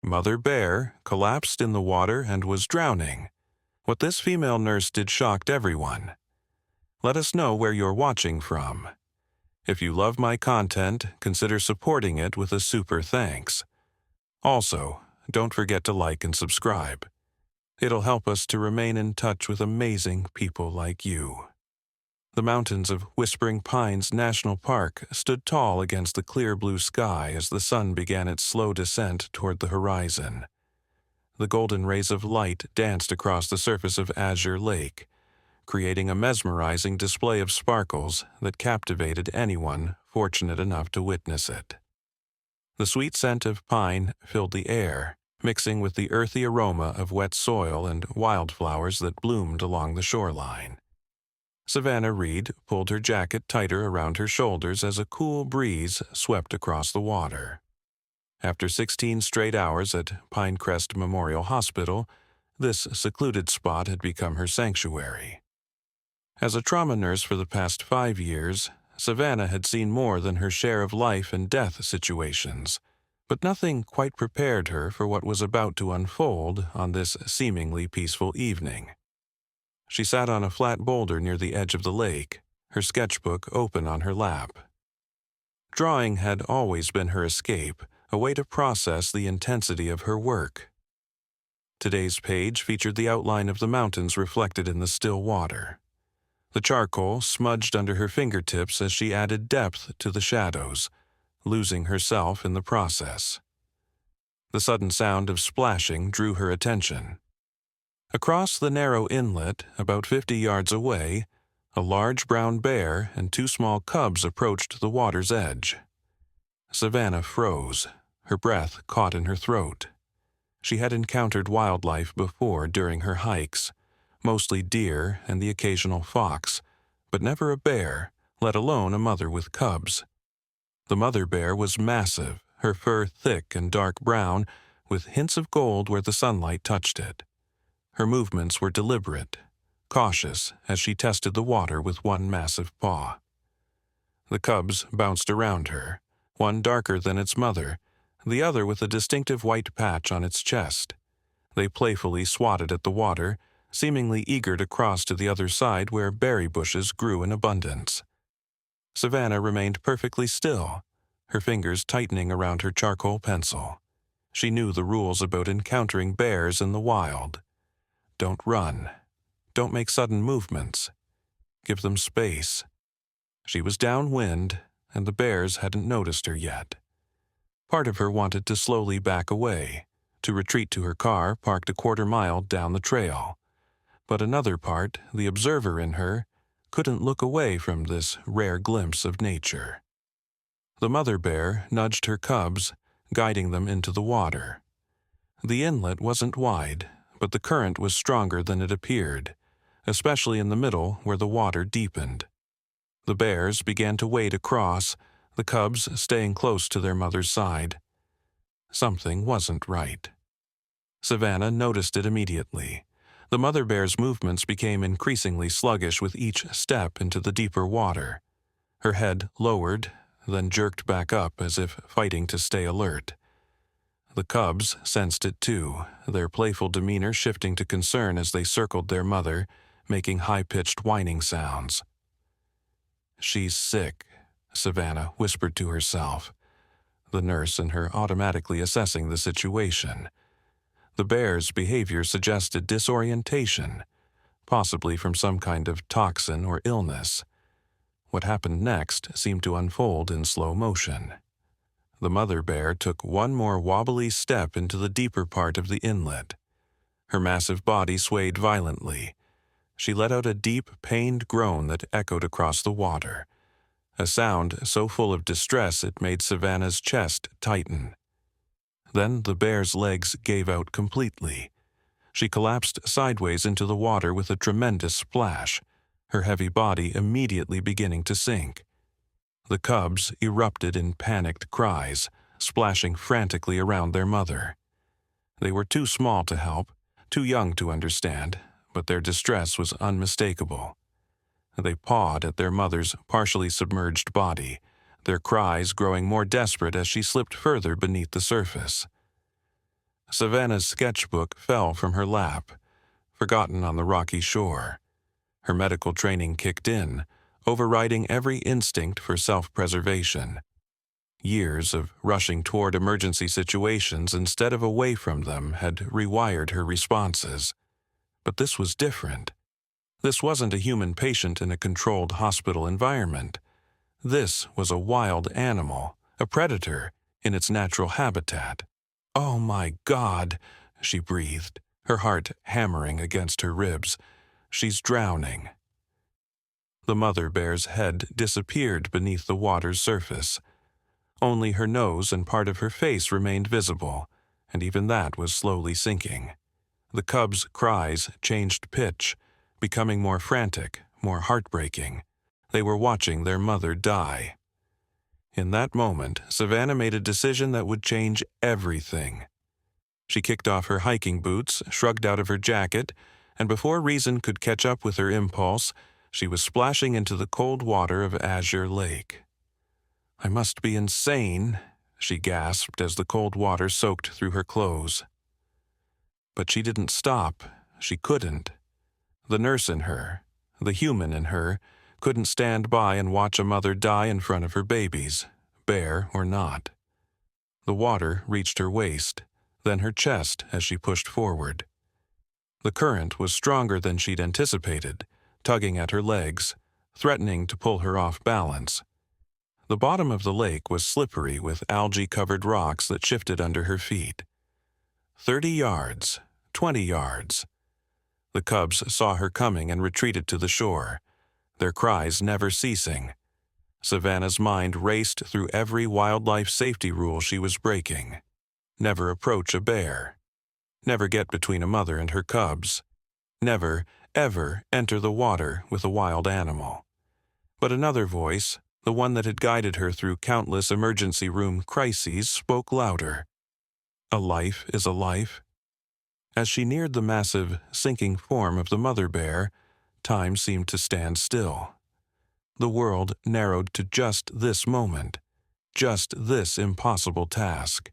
Mother Bear collapsed in the water and was drowning. What this female nurse did shocked everyone. Let us know where you're watching from. If you love my content, consider supporting it with a super thanks. Also, don't forget to like and subscribe. It'll help us to remain in touch with amazing people like you. The mountains of Whispering Pines National Park stood tall against the clear blue sky as the sun began its slow descent toward the horizon. The golden rays of light danced across the surface of Azure Lake, creating a mesmerizing display of sparkles that captivated anyone fortunate enough to witness it. The sweet scent of pine filled the air, mixing with the earthy aroma of wet soil and wildflowers that bloomed along the shoreline. Savannah Reed pulled her jacket tighter around her shoulders as a cool breeze swept across the water. After 16 straight hours at Pinecrest Memorial Hospital, this secluded spot had become her sanctuary. As a trauma nurse for the past 5 years, Savannah had seen more than her share of life and death situations, but nothing quite prepared her for what was about to unfold on this seemingly peaceful evening. She sat on a flat boulder near the edge of the lake, her sketchbook open on her lap. Drawing had always been her escape, a way to process the intensity of her work. Today's page featured the outline of the mountains reflected in the still water. The charcoal smudged under her fingertips as she added depth to the shadows, losing herself in the process. The sudden sound of splashing drew her attention. Across the narrow inlet, about 50 yards away, a large brown bear and 2 small cubs approached the water's edge. Savannah froze, her breath caught in her throat. She had encountered wildlife before during her hikes, mostly deer and the occasional fox, but never a bear, let alone a mother with cubs. The mother bear was massive, her fur thick and dark brown, with hints of gold where the sunlight touched it. Her movements were deliberate, cautious as she tested the water with one massive paw. The cubs bounced around her, one darker than its mother, the other with a distinctive white patch on its chest. They playfully swatted at the water, seemingly eager to cross to the other side where berry bushes grew in abundance. Savannah remained perfectly still, her fingers tightening around her charcoal pencil. She knew the rules about encountering bears in the wild. Don't run. Don't make sudden movements. Give them space. She was downwind, and the bears hadn't noticed her yet. Part of her wanted to slowly back away, to retreat to her car parked a quarter-mile down the trail. But another part, the observer in her, couldn't look away from this rare glimpse of nature. The mother bear nudged her cubs, guiding them into the water. The inlet wasn't wide, but the current was stronger than it appeared, especially in the middle where the water deepened. The bears began to wade across, the cubs staying close to their mother's side. Something wasn't right. Savannah noticed it immediately. The mother bear's movements became increasingly sluggish with each step into the deeper water. Her head lowered, then jerked back up as if fighting to stay alert. The cubs sensed it too, their playful demeanor shifting to concern as they circled their mother, making high-pitched whining sounds. "She's sick," Savannah whispered to herself, the nurse and her automatically assessing the situation. The bear's behavior suggested disorientation, possibly from some kind of toxin or illness. What happened next seemed to unfold in slow motion. The mother bear took one more wobbly step into the deeper part of the inlet. Her massive body swayed violently. She let out a deep, pained groan that echoed across the water, a sound so full of distress it made Savannah's chest tighten. Then the bear's legs gave out completely. She collapsed sideways into the water with a tremendous splash, her heavy body immediately beginning to sink. The cubs erupted in panicked cries, splashing frantically around their mother. They were too small to help, too young to understand, but their distress was unmistakable. They pawed at their mother's partially submerged body, their cries growing more desperate as she slipped further beneath the surface. Savannah's sketchbook fell from her lap, forgotten on the rocky shore. Her medical training kicked in, overriding every instinct for self-preservation. Years of rushing toward emergency situations instead of away from them had rewired her responses. But this was different. This wasn't a human patient in a controlled hospital environment. This was a wild animal, a predator, in its natural habitat. "Oh my God," she breathed, her heart hammering against her ribs. "She's drowning." The mother bear's head disappeared beneath the water's surface. Only her nose and part of her face remained visible, and even that was slowly sinking. The cub's cries changed pitch, becoming more frantic, more heartbreaking. They were watching their mother die. In that moment, Savannah made a decision that would change everything. She kicked off her hiking boots, shrugged out of her jacket, and before reason could catch up with her impulse, she was splashing into the cold water of Azure Lake. "I must be insane," she gasped as the cold water soaked through her clothes. But she didn't stop. She couldn't. The nurse in her, the human in her, couldn't stand by and watch a mother die in front of her babies, bear or not. The water reached her waist, then her chest as she pushed forward. The current was stronger than she'd anticipated, tugging at her legs, threatening to pull her off balance. The bottom of the lake was slippery with algae-covered rocks that shifted under her feet. 30 yards, 20 yards. The cubs saw her coming and retreated to the shore, their cries never ceasing. Savannah's mind raced through every wildlife safety rule she was breaking. Never approach a bear. Never get between a mother and her cubs. Never, ever enter the water with a wild animal. But another voice, the one that had guided her through countless emergency room crises, spoke louder. A life is a life. As she neared the massive, sinking form of the mother bear, time seemed to stand still. The world narrowed to just this moment, just this impossible task.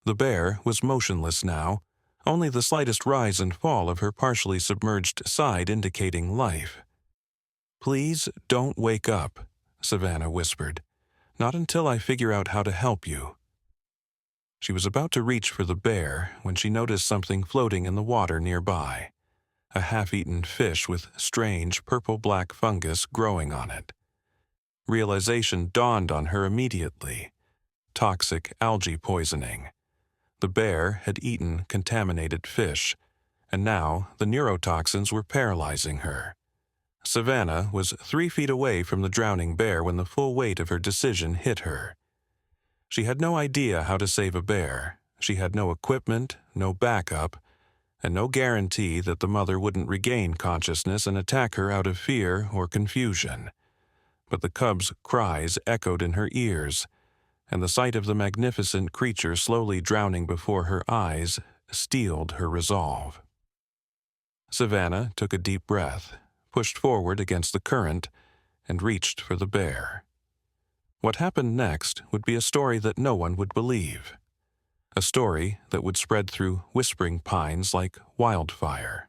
The bear was motionless now, only the slightest rise and fall of her partially submerged side indicating life. "Please don't wake up," Savannah whispered. "Not until I figure out how to help you." She was about to reach for the bear when she noticed something floating in the water nearby. A half-eaten fish with strange purple-black fungus growing on it. Realization dawned on her immediately. Toxic algae poisoning. The bear had eaten contaminated fish, and now the neurotoxins were paralyzing her. Savannah was 3 feet away from the drowning bear when the full weight of her decision hit her. She had no idea how to save a bear. She had no equipment, no backup, and no guarantee that the mother wouldn't regain consciousness and attack her out of fear or confusion. But the cub's cries echoed in her ears, and the sight of the magnificent creature slowly drowning before her eyes steeled her resolve. Savannah took a deep breath, pushed forward against the current, and reached for the bear. What happened next would be a story that no one would believe. A story that would spread through Whispering Pines like wildfire.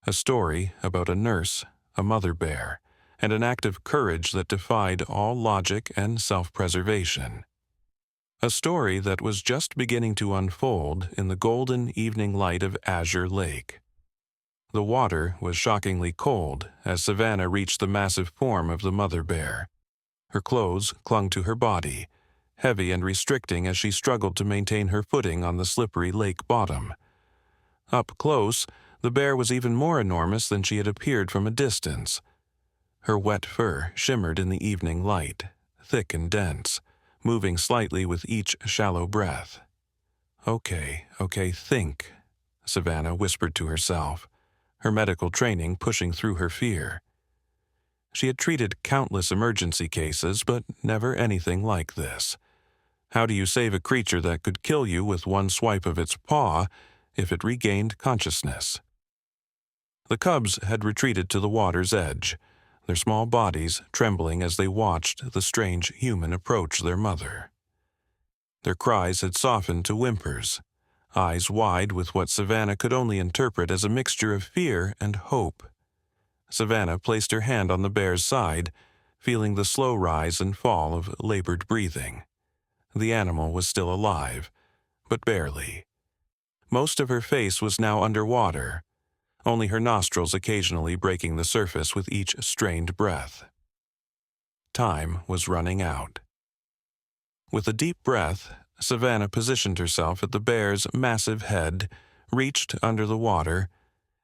A story about a nurse, a mother bear, and an act of courage that defied all logic and self-preservation. A story that was just beginning to unfold in the golden evening light of Azure Lake. The water was shockingly cold as Savannah reached the massive form of the mother bear. Her clothes clung to her body, heavy and restricting as she struggled to maintain her footing on the slippery lake bottom. Up close, the bear was even more enormous than she had appeared from a distance. Her wet fur shimmered in the evening light, thick and dense, moving slightly with each shallow breath. Okay, think," Savannah whispered to herself, her medical training pushing through her fear. She had treated countless emergency cases, but never anything like this. How do you save a creature that could kill you with one swipe of its paw if it regained consciousness? The cubs had retreated to the water's edge, their small bodies trembling as they watched the strange human approach their mother. Their cries had softened to whimpers, eyes wide with what Savannah could only interpret as a mixture of fear and hope. Savannah placed her hand on the bear's side, feeling the slow rise and fall of labored breathing. The animal was still alive, but barely. Most of her face was now underwater, only her nostrils occasionally breaking the surface with each strained breath. Time was running out. With a deep breath, Savannah positioned herself at the bear's massive head, reached under the water,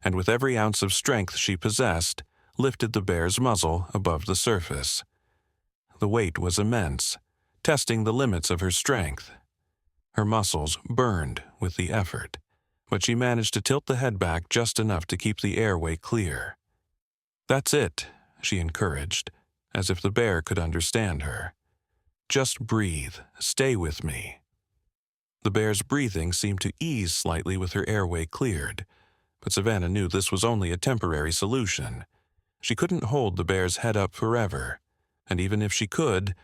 and with every ounce of strength she possessed, lifted the bear's muzzle above the surface. The weight was immense, testing the limits of her strength. Her muscles burned with the effort, but she managed to tilt the head back just enough to keep the airway clear. "That's it," she encouraged, as if the bear could understand her. "Just breathe. Stay with me." The bear's breathing seemed to ease slightly with her airway cleared, but Savannah knew this was only a temporary solution. She couldn't hold the bear's head up forever, and even if she could,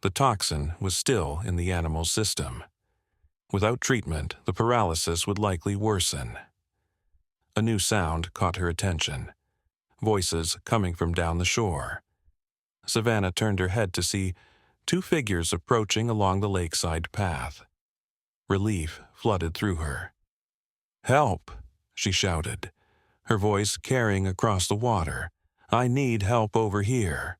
the toxin was still in the animal's system. Without treatment, the paralysis would likely worsen. A new sound caught her attention. Voices coming from down the shore. Savannah turned her head to see two figures approaching along the lakeside path. Relief flooded through her. "Help!" she shouted, her voice carrying across the water. "I need help over here."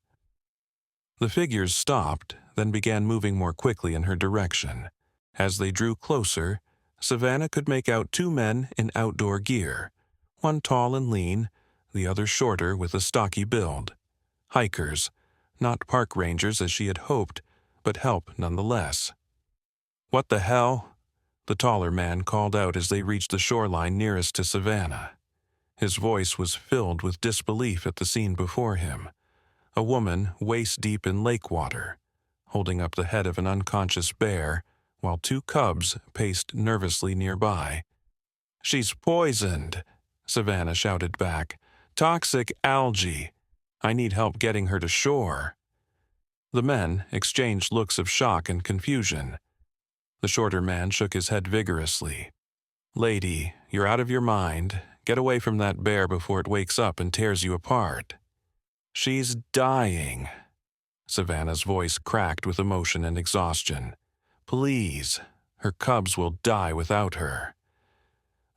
The figures stopped, then began moving more quickly in her direction. As they drew closer, Savannah could make out two men in outdoor gear, one tall and lean, the other shorter with a stocky build. Hikers, not park rangers as she had hoped, but help nonetheless. "What the hell?" the taller man called out as they reached the shoreline nearest to Savannah. His voice was filled with disbelief at the scene before him. A woman waist-deep in lake water, holding up the head of an unconscious bear, while two cubs paced nervously nearby. "She's poisoned," Savannah shouted back. "Toxic algae. I need help getting her to shore." The men exchanged looks of shock and confusion. The shorter man shook his head vigorously. "Lady, you're out of your mind. Get away from that bear before it wakes up and tears you apart." "She's dying." Savannah's voice cracked with emotion and exhaustion. "Please, her cubs will die without her."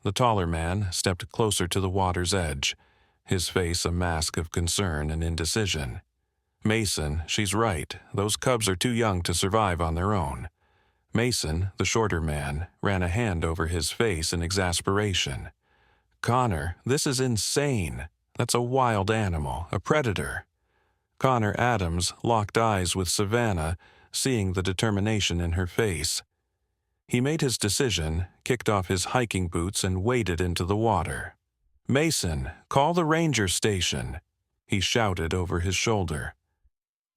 The taller man stepped closer to the water's edge, his face a mask of concern and indecision. "Mason, she's right. Those cubs are too young to survive on their own." Mason, the shorter man, ran a hand over his face in exasperation. "Connor, this is insane. That's a wild animal, a predator." Connor Adams locked eyes with Savannah, seeing the determination in her face. He made his decision, kicked off his hiking boots, and waded into the water. "Mason, call the ranger station," he shouted over his shoulder.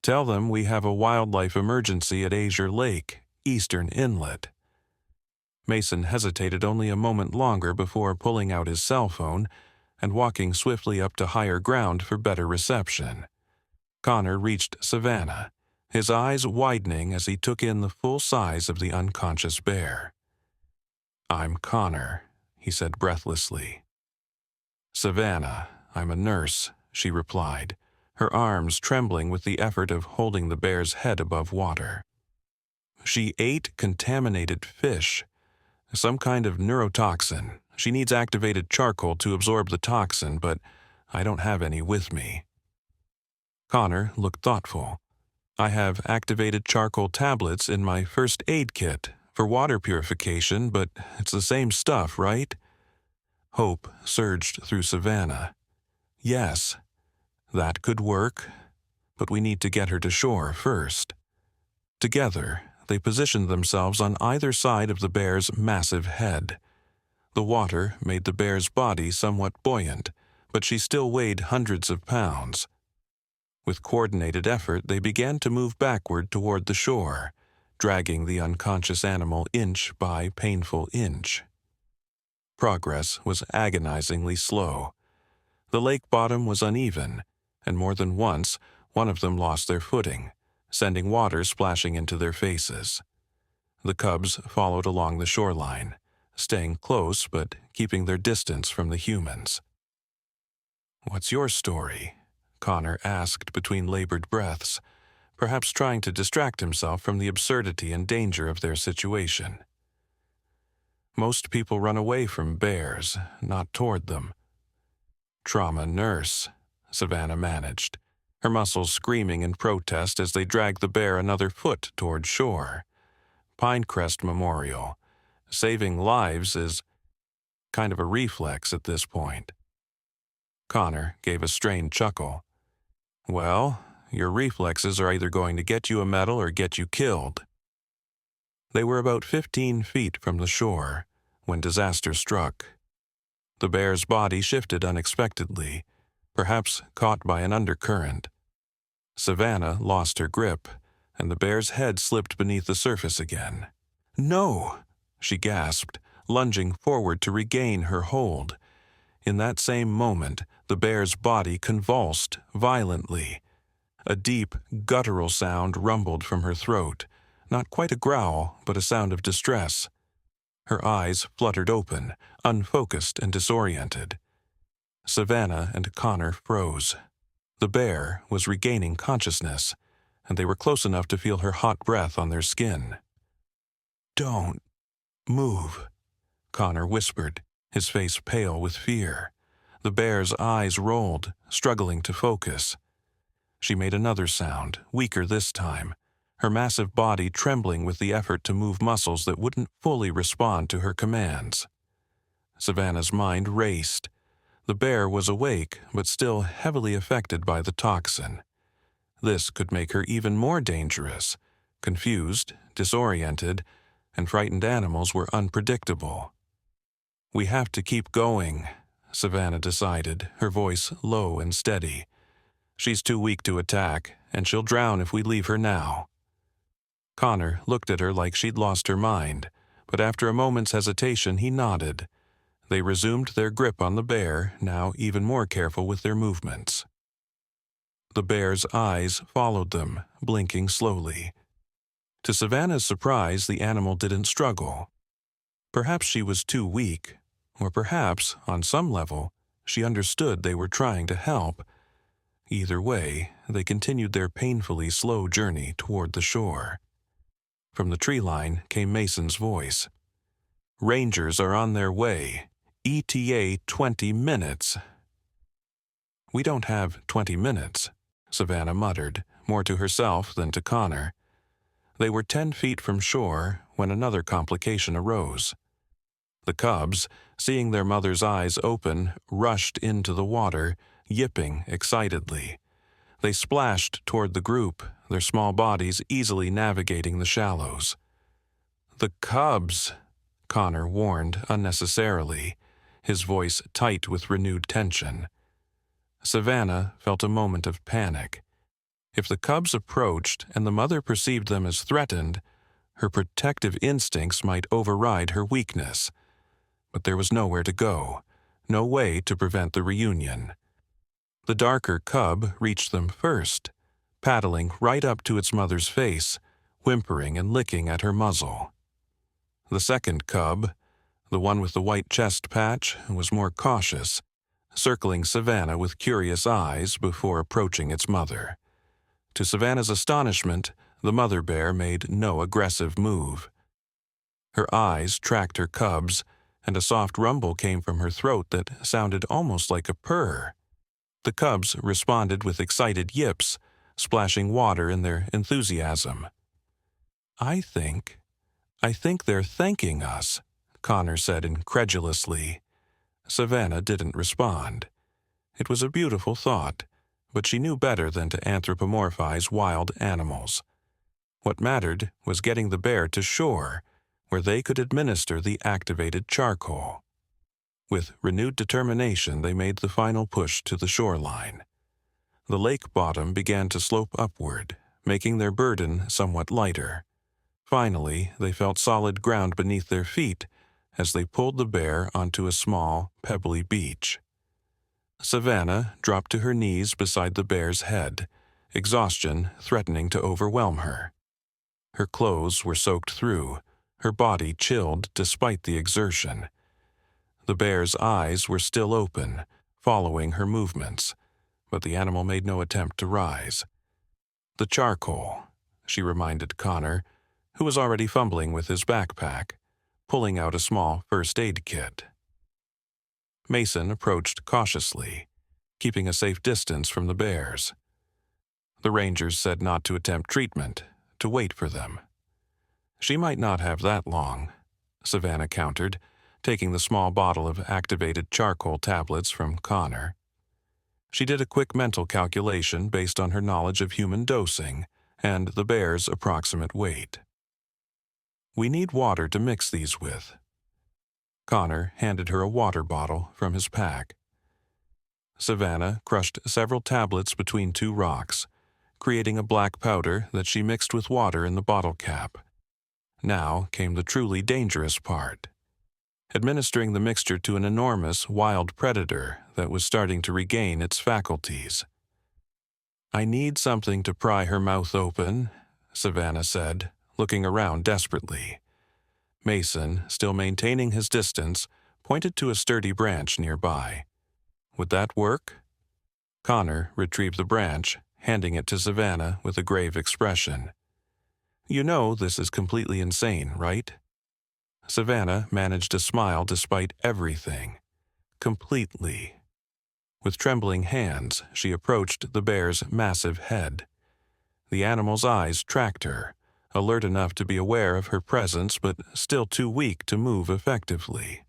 "Tell them we have a wildlife emergency at Azure Lake, Eastern Inlet." Mason hesitated only a moment longer before pulling out his cell phone and walking swiftly up to higher ground for better reception. Connor reached Savannah, his eyes widening as he took in the full size of the unconscious bear. "I'm Connor," he said breathlessly. "Savannah, I'm a nurse," she replied, her arms trembling with the effort of holding the bear's head above water. "She ate contaminated fish. Some kind of neurotoxin. She needs activated charcoal to absorb the toxin, but I don't have any with me." Connor looked thoughtful. "I have activated charcoal tablets in my first aid kit for water purification, but it's the same stuff, right?" Hope surged through Savannah. "Yes, that could work, but we need to get her to shore first." Together, they positioned themselves on either side of the bear's massive head. The water made the bear's body somewhat buoyant, but she still weighed hundreds of pounds. With coordinated effort, they began to move backward toward the shore, dragging the unconscious animal inch by painful inch. Progress was agonizingly slow. The lake bottom was uneven, and more than once, one of them lost their footing, sending water splashing into their faces. The cubs followed along the shoreline, staying close but keeping their distance from the humans. "What's your story?" Connor asked between labored breaths, perhaps trying to distract himself from the absurdity and danger of their situation. "Most people run away from bears, not toward them." "Trauma nurse," Savannah managed, her muscles screaming in protest as they dragged the bear another foot toward shore. "Pinecrest Memorial. Saving lives is kind of a reflex at this point." Connor gave a strained chuckle. "Well, your reflexes are either going to get you a medal or get you killed." They were about 15 feet from the shore when disaster struck. The bear's body shifted unexpectedly, perhaps caught by an undercurrent. Savannah lost her grip, and the bear's head slipped beneath the surface again. "No!" she gasped, lunging forward to regain her hold. In that same moment, the bear's body convulsed violently. A deep, guttural sound rumbled from her throat, not quite a growl, but a sound of distress. Her eyes fluttered open, unfocused and disoriented. Savannah and Connor froze. The bear was regaining consciousness, and they were close enough to feel her hot breath on their skin. "Don't move," Connor whispered, his face pale with fear. The bear's eyes rolled, struggling to focus. She made another sound, weaker this time, her massive body trembling with the effort to move muscles that wouldn't fully respond to her commands. Savannah's mind raced. The bear was awake, but still heavily affected by the toxin. This could make her even more dangerous. Confused, disoriented, and frightened animals were unpredictable. "We have to keep going," Savannah decided, her voice low and steady. "She's too weak to attack, and she'll drown if we leave her now." Connor looked at her like she'd lost her mind, but after a moment's hesitation he nodded. They resumed their grip on the bear, now even more careful with their movements. The bear's eyes followed them, blinking slowly. To Savannah's surprise, the animal didn't struggle. Perhaps she was too weak, or perhaps, on some level, she understood they were trying to help. Either way, they continued their painfully slow journey toward the shore. From the tree line came Mason's voice. "Rangers are on their way. ETA 20 minutes. "We don't have 20 minutes, Savannah muttered, more to herself than to Connor. They were 10 feet from shore when another complication arose. The cubs, seeing their mother's eyes open, rushed into the water, yipping excitedly. They splashed toward the group, their small bodies easily navigating the shallows. "The cubs," Connor warned unnecessarily, his voice tight with renewed tension. Savannah felt a moment of panic. If the cubs approached and the mother perceived them as threatened, her protective instincts might override her weakness. But there was nowhere to go, no way to prevent the reunion. The darker cub reached them first, paddling right up to its mother's face, whimpering and licking at her muzzle. The second cub, the one with the white chest patch, was more cautious, circling Savannah with curious eyes before approaching its mother. To Savannah's astonishment, the mother bear made no aggressive move. Her eyes tracked her cubs, and a soft rumble came from her throat that sounded almost like a purr. The cubs responded with excited yips, splashing water in their enthusiasm. I think they're thanking us," Connor said incredulously. Savannah didn't respond. It was a beautiful thought, but she knew better than to anthropomorphize wild animals. What mattered was getting the bear to shore, where they could administer the activated charcoal. With renewed determination, they made the final push to the shoreline. The lake bottom began to slope upward, making their burden somewhat lighter. Finally, they felt solid ground beneath their feet as they pulled the bear onto a small, pebbly beach. Savannah dropped to her knees beside the bear's head, exhaustion threatening to overwhelm her. Her clothes were soaked through, her body chilled despite the exertion. The bear's eyes were still open, following her movements, but the animal made no attempt to rise. "The charcoal," she reminded Connor, who was already fumbling with his backpack, pulling out a small first aid kit. Mason approached cautiously, keeping a safe distance from the bears. The rangers said not to attempt treatment, to wait for them. "She might not have that long," Savannah countered, taking the small bottle of activated charcoal tablets from Connor. She did a quick mental calculation based on her knowledge of human dosing and the bear's approximate weight. "We need water to mix these with." Connor handed her a water bottle from his pack. Savannah crushed several tablets between two rocks, creating a black powder that she mixed with water in the bottle cap. Now came the truly dangerous part: administering the mixture to an enormous wild predator that was starting to regain its faculties. "I need something to pry her mouth open," Savannah said, looking around desperately. Mason, still maintaining his distance, pointed to a sturdy branch nearby. "Would that work?" Connor retrieved the branch, handing it to Savannah with a grave expression. "You know this is completely insane, right?" Savannah managed to smile despite everything. Completely. With trembling hands, she approached the bear's massive head. The animal's eyes tracked her, alert enough to be aware of her presence but still too weak to move effectively.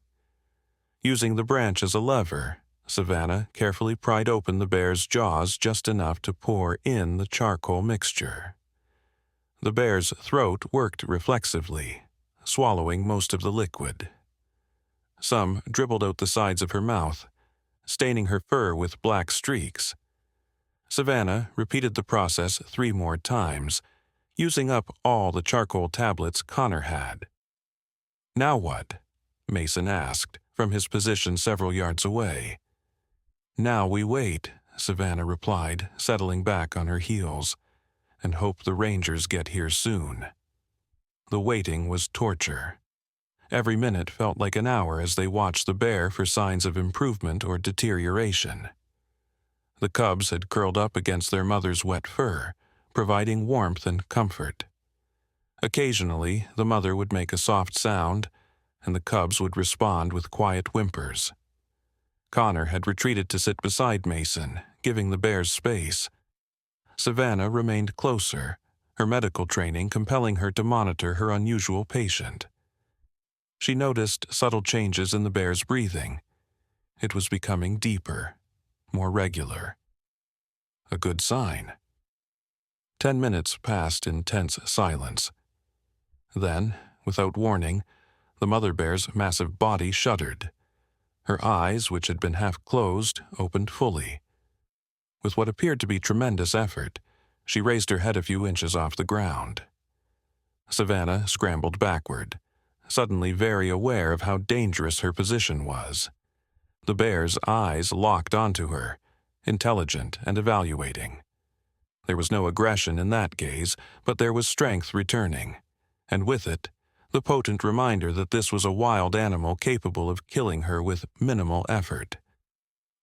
Using the branch as a lever, Savannah carefully pried open the bear's jaws just enough to pour in the charcoal mixture. The bear's throat worked reflexively, swallowing most of the liquid. Some dribbled out the sides of her mouth, staining her fur with black streaks. Savannah repeated the process 3 more times, using up all the charcoal tablets Connor had. "Now what?" Mason asked, from his position several yards away. "Now we wait," Savannah replied, settling back on her heels, "and hope the rangers get here soon." The waiting was torture. Every minute felt like an hour as they watched the bear for signs of improvement or deterioration. The cubs had curled up against their mother's wet fur, providing warmth and comfort. Occasionally, the mother would make a soft sound, and the cubs would respond with quiet whimpers. Connor had retreated to sit beside Mason, giving the bears space. Savannah remained closer, her medical training compelling her to monitor her unusual patient. She noticed subtle changes in the bear's breathing. It was becoming deeper, more regular. A good sign. 10 minutes passed in tense silence. Then, without warning, the mother bear's massive body shuddered. Her eyes, which had been half closed, opened fully. With what appeared to be tremendous effort, she raised her head a few inches off the ground. Savannah scrambled backward, suddenly very aware of how dangerous her position was. The bear's eyes locked onto her, intelligent and evaluating. There was no aggression in that gaze, but there was strength returning, and with it, the potent reminder that this was a wild animal capable of killing her with minimal effort.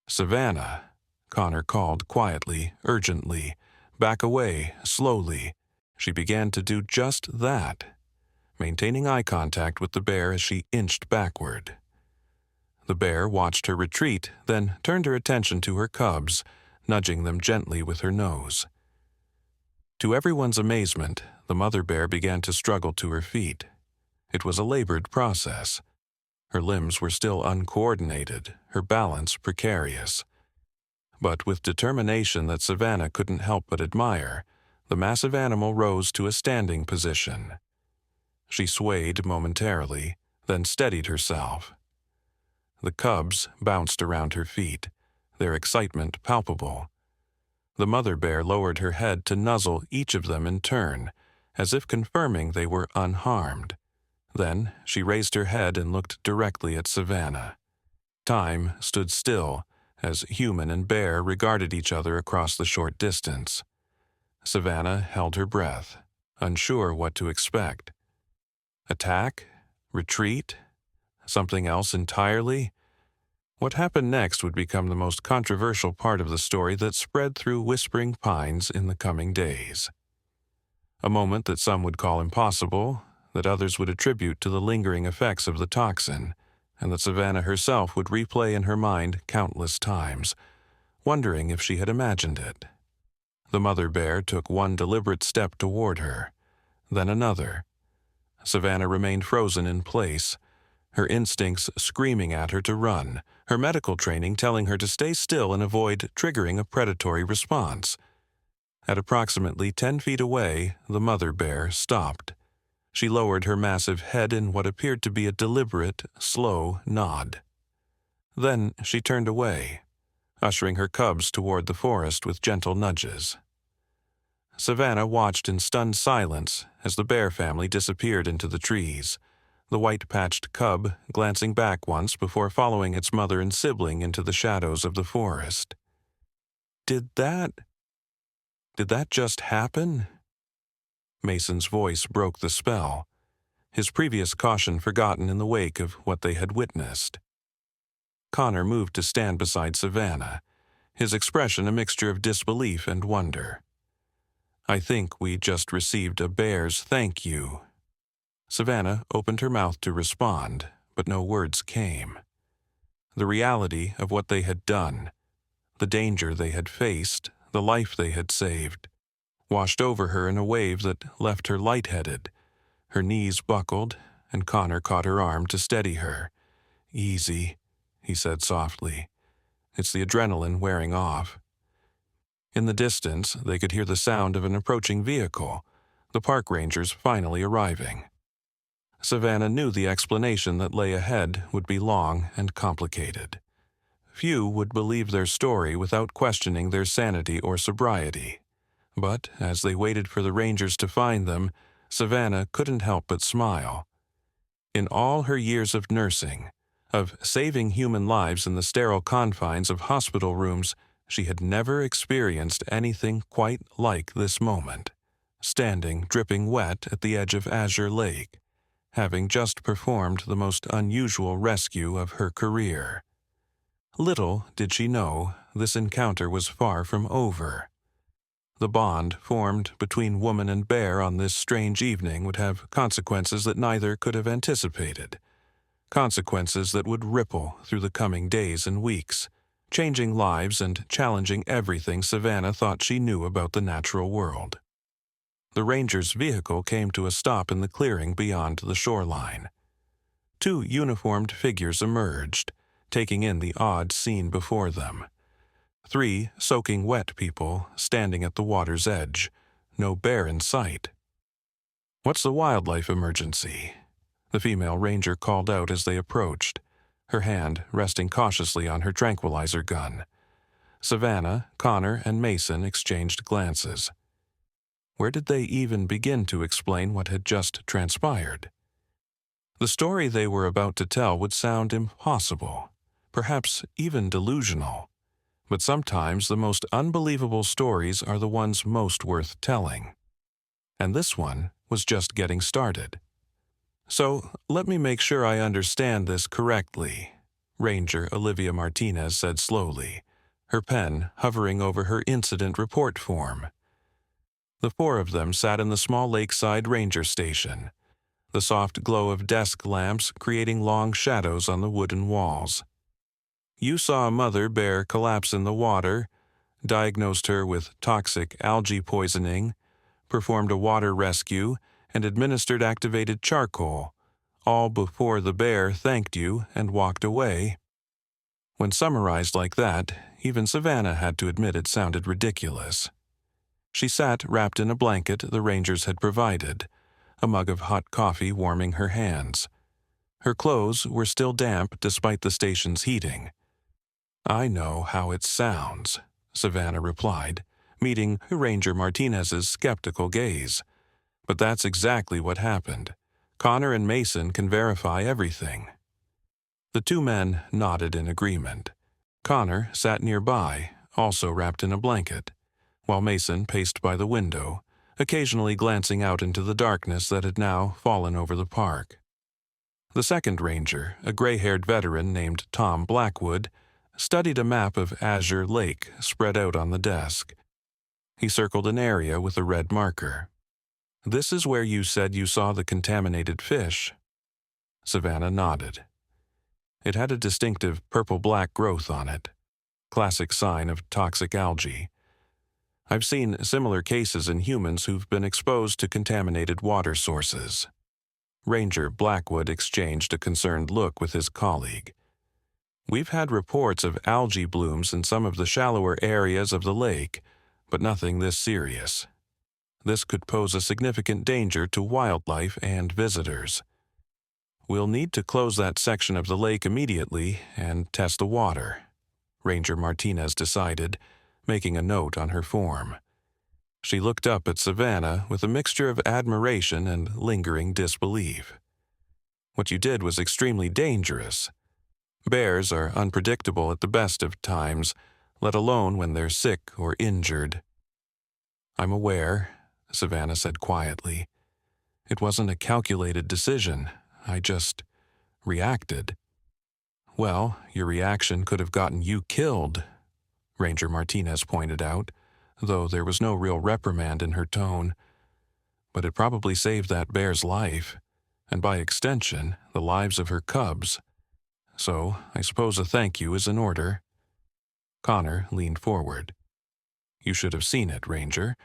"Savannah," Connor called quietly, urgently. "Back away, slowly." She began to do just that, maintaining eye contact with the bear as she inched backward. The bear watched her retreat, then turned her attention to her cubs, nudging them gently with her nose. To everyone's amazement, the mother bear began to struggle to her feet. It was a labored process. Her limbs were still uncoordinated, her balance precarious. But with determination that Savannah couldn't help but admire, the massive animal rose to a standing position. She swayed momentarily, then steadied herself. The cubs bounced around her feet, their excitement palpable. The mother bear lowered her head to nuzzle each of them in turn, as if confirming they were unharmed. Then she raised her head and looked directly at Savannah. Time stood still as human and bear regarded each other across the short distance. Savannah held her breath, unsure what to expect. Attack? Retreat? Something else entirely? What happened next would become the most controversial part of the story that spread through Whispering Pines in the coming days. A moment that some would call impossible, that others would attribute to the lingering effects of the toxin, and that Savannah herself would replay in her mind countless times, wondering if she had imagined it. The mother bear took one deliberate step toward her, then another. Savannah remained frozen in place, her instincts screaming at her to run, her medical training telling her to stay still and avoid triggering a predatory response. At approximately 10 feet away, the mother bear stopped. She lowered her massive head in what appeared to be a deliberate, slow nod. Then she turned away, ushering her cubs toward the forest with gentle nudges. Savannah watched in stunned silence as the bear family disappeared into the trees, the white-patched cub glancing back once before following its mother and sibling into the shadows of the forest. Did that just happen? Mason's voice broke the spell, his previous caution forgotten in the wake of what they had witnessed. Connor moved to stand beside Savannah, his expression a mixture of disbelief and wonder. I think we just received a bear's thank you. Savannah opened her mouth to respond, but no words came. The reality of what they had done, the danger they had faced, the life they had saved, washed over her in a wave that left her lightheaded. Her knees buckled, and Connor caught her arm to steady her. Easy, he said softly. It's the adrenaline wearing off. In the distance, they could hear the sound of an approaching vehicle, the park rangers finally arriving. Savannah knew the explanation that lay ahead would be long and complicated. Few would believe their story without questioning their sanity or sobriety. But as they waited for the rangers to find them, Savannah couldn't help but smile. In all her years of nursing, of saving human lives in the sterile confines of hospital rooms, she had never experienced anything quite like this moment, standing dripping wet at the edge of Azure Lake, having just performed the most unusual rescue of her career. Little did she know this encounter was far from over. The bond formed between woman and bear on this strange evening would have consequences that neither could have anticipated, consequences that would ripple through the coming days and weeks, changing lives and challenging everything Savannah thought she knew about the natural world. The ranger's vehicle came to a stop in the clearing beyond the shoreline. Two uniformed figures emerged, taking in the odd scene before them. 3 soaking wet people standing at the water's edge, no bear in sight. "What's the wildlife emergency?" the female ranger called out as they approached, her hand resting cautiously on her tranquilizer gun. Savannah, Connor, and Mason exchanged glances. Where did they even begin to explain what had just transpired? The story they were about to tell would sound impossible, perhaps even delusional. But sometimes the most unbelievable stories are the ones most worth telling. And this one was just getting started. "So, let me make sure I understand this correctly," Ranger Olivia Martinez said slowly, her pen hovering over her incident report form. The 4 of them sat in the small lakeside ranger station, the soft glow of desk lamps creating long shadows on the wooden walls. "You saw a mother bear collapse in the water, diagnosed her with toxic algae poisoning, performed a water rescue, and administered activated charcoal, all before the bear thanked you and walked away." When summarized like that, even Savannah had to admit it sounded ridiculous. She sat wrapped in a blanket the rangers had provided, a mug of hot coffee warming her hands. Her clothes were still damp despite the station's heating. "I know how it sounds," Savannah replied, meeting Ranger Martinez's skeptical gaze. "But that's exactly what happened. Connor and Mason can verify everything." The 2 men nodded in agreement. Connor sat nearby, also wrapped in a blanket, while Mason paced by the window, occasionally glancing out into the darkness that had now fallen over the park. The second ranger, a gray-haired veteran named Tom Blackwood, studied a map of Azure Lake spread out on the desk. He circled an area with a red marker. "This is where you said you saw the contaminated fish." Savannah nodded. It had a distinctive purple-black growth on it, classic sign of toxic algae. "I've seen similar cases in humans who've been exposed to contaminated water sources." Ranger Blackwood exchanged a concerned look with his colleague. "We've had reports of algae blooms in some of the shallower areas of the lake, but nothing this serious. This could pose a significant danger to wildlife and visitors. We'll need to close that section of the lake immediately and test the water," Ranger Martinez decided, making a note on her form. She looked up at Savannah with a mixture of admiration and lingering disbelief. "What you did was extremely dangerous. Bears are unpredictable at the best of times, let alone when they're sick or injured." "I'm aware," Savannah said quietly. "It wasn't a calculated decision. I just reacted." "Well, your reaction could have gotten you killed," Ranger Martinez pointed out, though there was no real reprimand in her tone. "But it probably saved that bear's life, and by extension, the lives of her cubs. So I suppose a thank you is in order." Connor leaned forward. "You should have seen it, Ranger.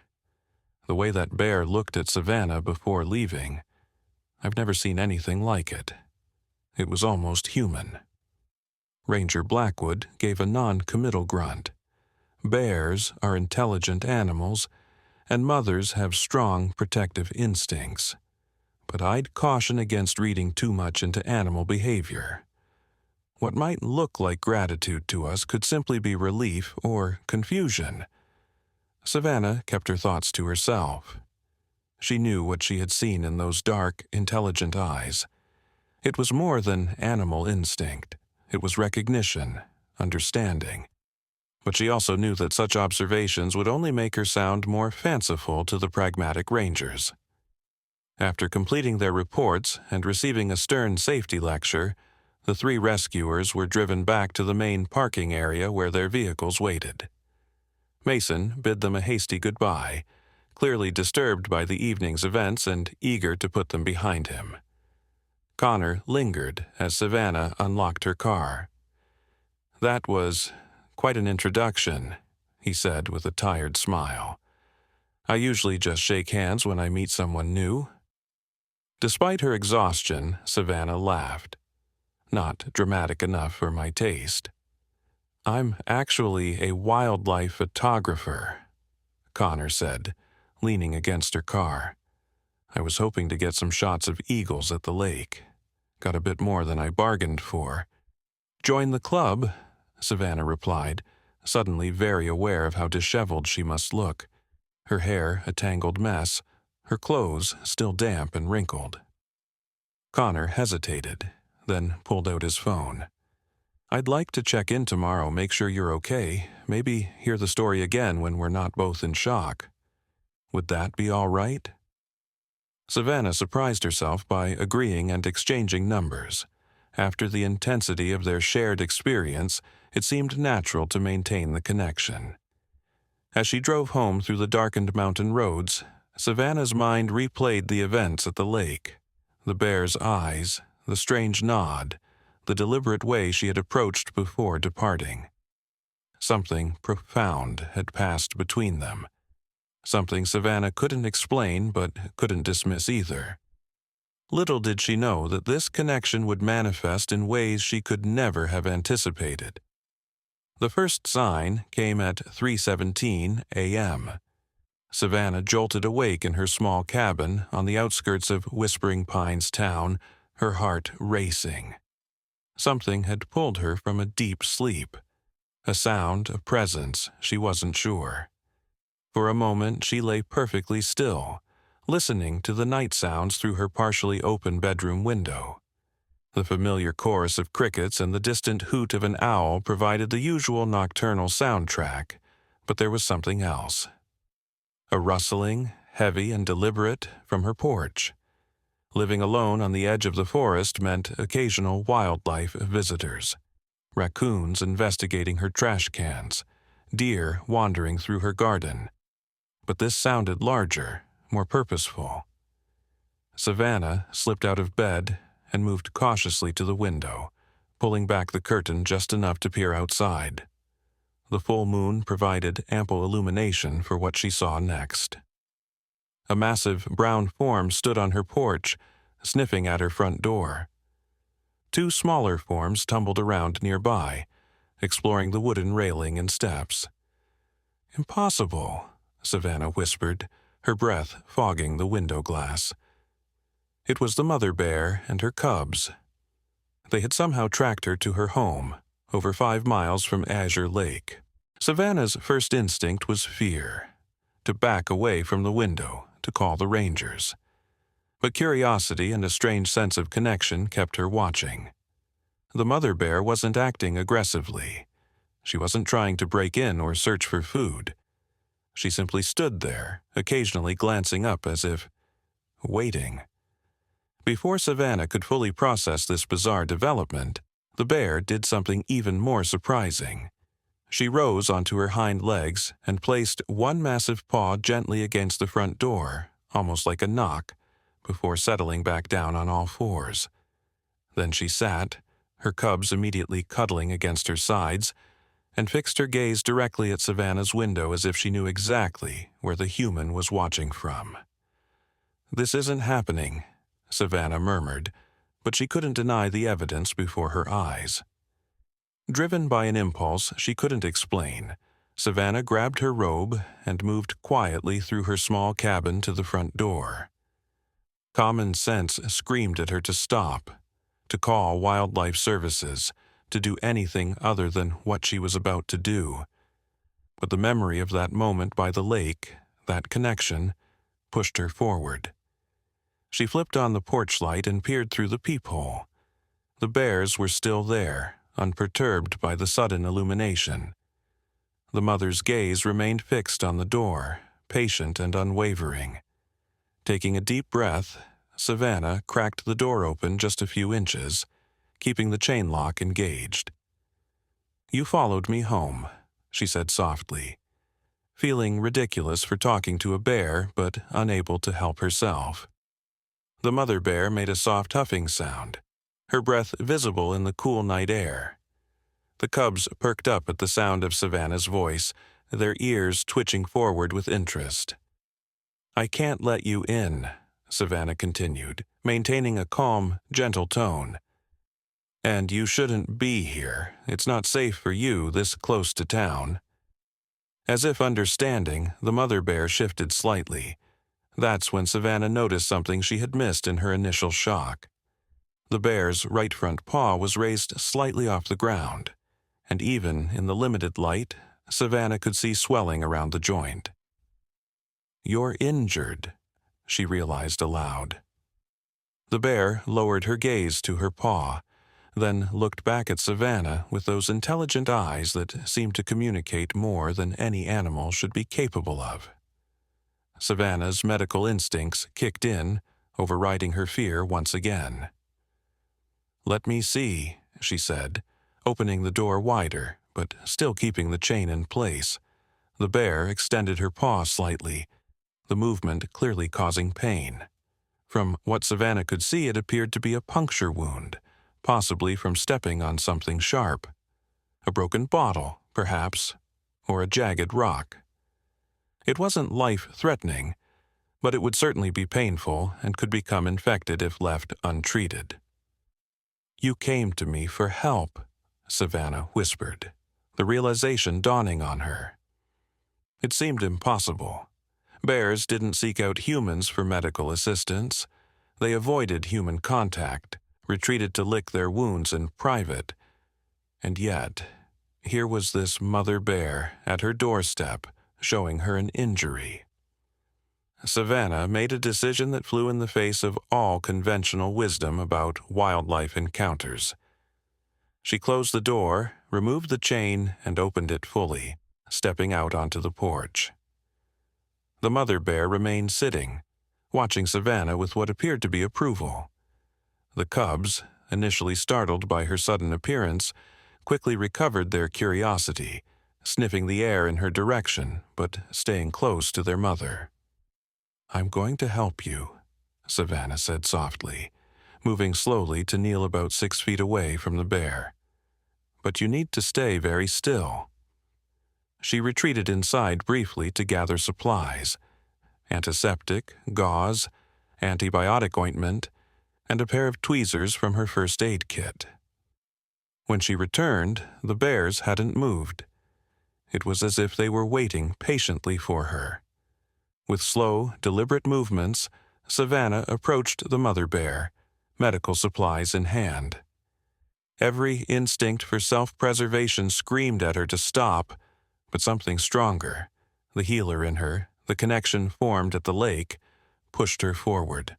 The way that bear looked at Savannah before leaving, I've never seen anything like it. It was almost human." Ranger Blackwood gave a non-committal grunt. Bears are intelligent animals, and mothers have strong protective instincts. But I'd caution against reading too much into animal behavior. What might look like gratitude to us could simply be relief or confusion. Savannah kept her thoughts to herself. She knew what she had seen in those dark, intelligent eyes. It was more than animal instinct. It was recognition, understanding. But she also knew that such observations would only make her sound more fanciful to the pragmatic rangers. After completing their reports and receiving a stern safety lecture, the three rescuers were driven back to the main parking area where their vehicles waited. Mason bid them a hasty goodbye, clearly disturbed by the evening's events and eager to put them behind him. Connor lingered as Savannah unlocked her car. "That was quite an introduction," he said with a tired smile. "I usually just shake hands when I meet someone new." Despite her exhaustion, Savannah laughed. "Not dramatic enough for my taste." "I'm actually a wildlife photographer," Connor said, leaning against her car. "I was hoping to get some shots of eagles at the lake. Got a bit more than I bargained for." "Join the club," Savannah replied, suddenly very aware of how disheveled she must look, her hair a tangled mess, her clothes still damp and wrinkled. Connor hesitated, then pulled out his phone. "I'd like to check in tomorrow, make sure you're okay, maybe hear the story again when we're not both in shock. Would that be all right?" Savannah surprised herself by agreeing and exchanging numbers. After the intensity of their shared experience, it seemed natural to maintain the connection. As she drove home through the darkened mountain roads, Savannah's mind replayed the events at the lake. The bear's eyes, the strange nod, the deliberate way she had approached before departing. Something profound had passed between them. Something Savannah couldn't explain but couldn't dismiss either. Little did she know that this connection would manifest in ways she could never have anticipated. The first sign came at 3:17 a.m. Savannah jolted awake in her small cabin on the outskirts of Whispering Pines town, her heart racing. Something had pulled her from a deep sleep. A sound, a presence, she wasn't sure. For a moment she lay perfectly still, listening to the night sounds through her partially open bedroom window. The familiar chorus of crickets and the distant hoot of an owl provided the usual nocturnal soundtrack, but there was something else. A rustling, heavy and deliberate, from her porch. Living alone on the edge of the forest meant occasional wildlife visitors. Raccoons investigating her trash cans, deer wandering through her garden. But this sounded larger, more purposeful. Savannah slipped out of bed and moved cautiously to the window, pulling back the curtain just enough to peer outside. The full moon provided ample illumination for what she saw next. A massive brown form stood on her porch, sniffing at her front door. Two smaller forms tumbled around nearby, exploring the wooden railing and steps. "Impossible," Savannah whispered, her breath fogging the window glass. It was the mother bear and her cubs. They had somehow tracked her to her home, over 5 miles from Azure Lake. Savannah's first instinct was fear, to back away from the window, to call the rangers. But curiosity and a strange sense of connection kept her watching. The mother bear wasn't acting aggressively. She wasn't trying to break in or search for food. She simply stood there, occasionally glancing up as if waiting. Before Savannah could fully process this bizarre development, the bear did something even more surprising. She rose onto her hind legs and placed one massive paw gently against the front door, almost like a knock, before settling back down on all fours. Then she sat, her cubs immediately cuddling against her sides, and fixed her gaze directly at Savannah's window as if she knew exactly where the human was watching from. "This isn't happening," Savannah murmured, but she couldn't deny the evidence before her eyes. Driven by an impulse she couldn't explain, Savannah grabbed her robe and moved quietly through her small cabin to the front door. Common sense screamed at her to stop, to call wildlife services, to do anything other than what she was about to do. But the memory of that moment by the lake, that connection, pushed her forward. She flipped on the porch light and peered through the peephole. The bears were still there, unperturbed by the sudden illumination. The mother's gaze remained fixed on the door, patient and unwavering. Taking a deep breath, Savannah cracked the door open just a few inches, keeping the chain lock engaged. "You followed me home," she said softly, feeling ridiculous for talking to a bear but unable to help herself. The mother bear made a soft huffing sound, her breath visible in the cool night air. The cubs perked up at the sound of Savannah's voice, their ears twitching forward with interest. "I can't let you in," Savannah continued, maintaining a calm, gentle tone. "And you shouldn't be here. It's not safe for you this close to town." As if understanding, the mother bear shifted slightly. That's when Savannah noticed something she had missed in her initial shock. The bear's right front paw was raised slightly off the ground, and even in the limited light, Savannah could see swelling around the joint. "You're injured," she realized aloud. The bear lowered her gaze to her paw, then looked back at Savannah with those intelligent eyes that seemed to communicate more than any animal should be capable of. Savannah's medical instincts kicked in, overriding her fear once again. "Let me see," she said, opening the door wider, but still keeping the chain in place. The bear extended her paw slightly, the movement clearly causing pain. From what Savannah could see, it appeared to be a puncture wound, possibly from stepping on something sharp. A broken bottle, perhaps, or a jagged rock. It wasn't life-threatening, but it would certainly be painful and could become infected if left untreated. "You came to me for help," Savannah whispered, the realization dawning on her. It seemed impossible. Bears didn't seek out humans for medical assistance. They avoided human contact, retreated to lick their wounds in private. And yet, here was this mother bear at her doorstep, showing her an injury. Savannah made a decision that flew in the face of all conventional wisdom about wildlife encounters. She closed the door, removed the chain, and opened it fully, stepping out onto the porch. The mother bear remained sitting, watching Savannah with what appeared to be approval. The cubs, initially startled by her sudden appearance, quickly recovered their curiosity, sniffing the air in her direction, but staying close to their mother. "I'm going to help you," Savannah said softly, moving slowly to kneel about 6 feet away from the bear. "But you need to stay very still." She retreated inside briefly to gather supplies: antiseptic, gauze, antibiotic ointment, and a pair of tweezers from her first aid kit. When she returned, the bears hadn't moved. It was as if they were waiting patiently for her. With slow, deliberate movements, Savannah approached the mother bear, medical supplies in hand. Every instinct for self-preservation screamed at her to stop, but something stronger, the healer in her, the connection formed at the lake, pushed her forward.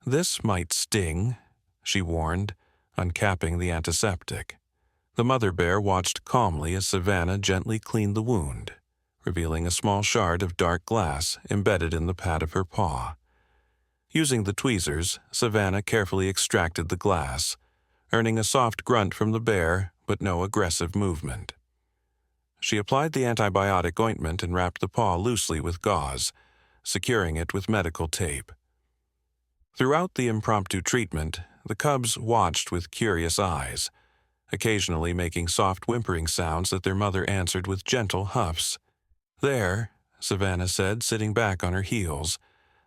"This might sting," she warned, uncapping the antiseptic. The mother bear watched calmly as Savannah gently cleaned the wound, revealing a small shard of dark glass embedded in the pad of her paw. Using the tweezers, Savannah carefully extracted the glass, earning a soft grunt from the bear but no aggressive movement. She applied the antibiotic ointment and wrapped the paw loosely with gauze, securing it with medical tape. Throughout the impromptu treatment, the cubs watched with curious eyes, occasionally making soft whimpering sounds that their mother answered with gentle huffs. "There," Savannah said, sitting back on her heels.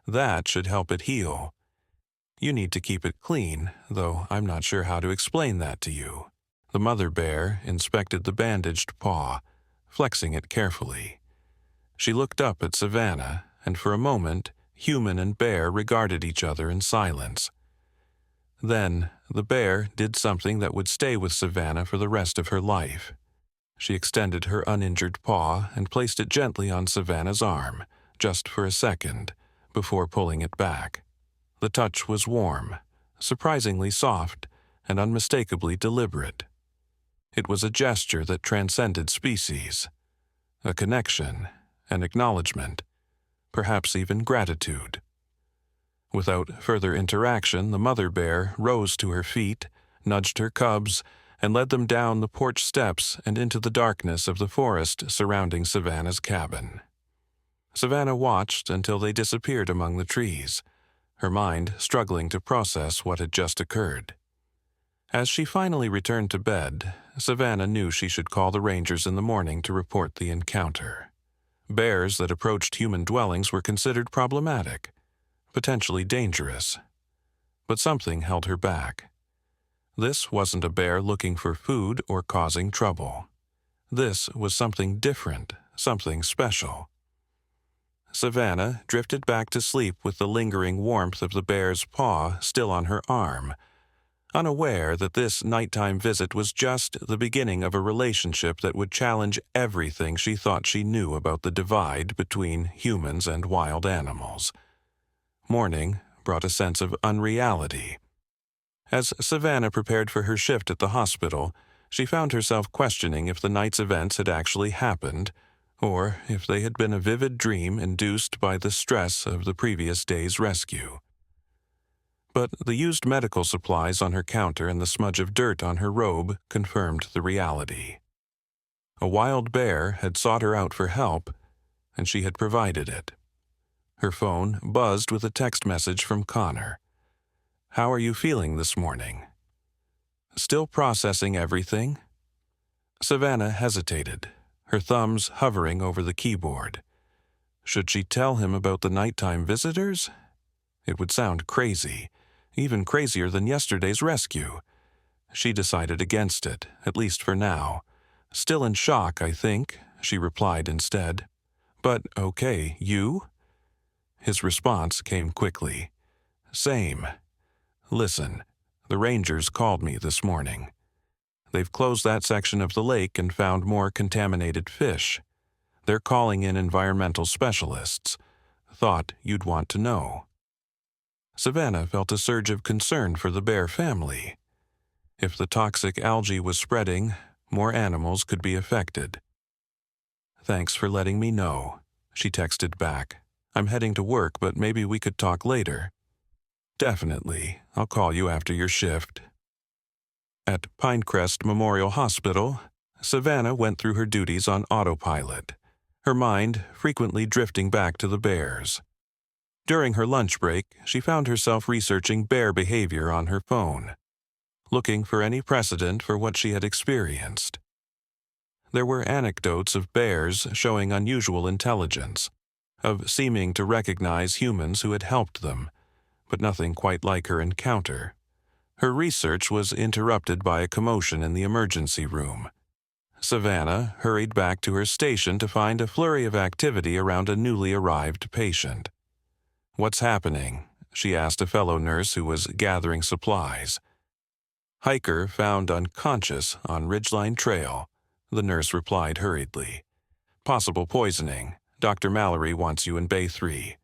"That should help it heal. You need to keep it clean, though I'm not sure how to explain that to you." The mother bear inspected the bandaged paw, flexing it carefully. She looked up at Savannah, and for a moment, human and bear regarded each other in silence. Then, the bear did something that would stay with Savannah for the rest of her life. She extended her uninjured paw and placed it gently on Savannah's arm, just for a second, before pulling it back. The touch was warm, surprisingly soft, and unmistakably deliberate. It was a gesture that transcended species, a connection, an acknowledgement, perhaps even gratitude. Without further interaction, the mother bear rose to her feet, nudged her cubs, and led them down the porch steps and into the darkness of the forest surrounding Savannah's cabin. Savannah watched until they disappeared among the trees, her mind struggling to process what had just occurred. As she finally returned to bed, Savannah knew she should call the rangers in the morning to report the encounter. Bears that approached human dwellings were considered problematic, potentially dangerous. But something held her back. This wasn't a bear looking for food or causing trouble. This was something different, something special. Savannah drifted back to sleep with the lingering warmth of the bear's paw still on her arm, unaware that this nighttime visit was just the beginning of a relationship that would challenge everything she thought she knew about the divide between humans and wild animals. Morning brought a sense of unreality. As Savannah prepared for her shift at the hospital, she found herself questioning if the night's events had actually happened, or if they had been a vivid dream induced by the stress of the previous day's rescue. But the used medical supplies on her counter and the smudge of dirt on her robe confirmed the reality. A wild bear had sought her out for help, and she had provided it. Her phone buzzed with a text message from Connor. "How are you feeling this morning?" "Still processing everything?" Savannah hesitated, her thumbs hovering over the keyboard. Should she tell him about the nighttime visitors? It would sound crazy, even crazier than yesterday's rescue. She decided against it, at least for now. "Still in shock, I think," she replied instead. "But okay, you?" His response came quickly. "Same. Listen, the rangers called me this morning. They've closed that section of the lake and found more contaminated fish. They're calling in environmental specialists. Thought you'd want to know." Savannah felt a surge of concern for the bear family. If the toxic algae was spreading, more animals could be affected. "Thanks for letting me know," she texted back. "I'm heading to work, but maybe we could talk later." "Definitely. I'll call you after your shift." At Pinecrest Memorial Hospital, Savannah went through her duties on autopilot, her mind frequently drifting back to the bears. During her lunch break, she found herself researching bear behavior on her phone, looking for any precedent for what she had experienced. There were anecdotes of bears showing unusual intelligence, of seeming to recognize humans who had helped them, but nothing quite like her encounter. Her research was interrupted by a commotion in the emergency room. Savannah hurried back to her station to find a flurry of activity around a newly arrived patient. "What's happening?" she asked a fellow nurse who was gathering supplies. "Hiker found unconscious on Ridgeline Trail," the nurse replied hurriedly. "Possible poisoning. Dr. Mallory wants you in Bay 3.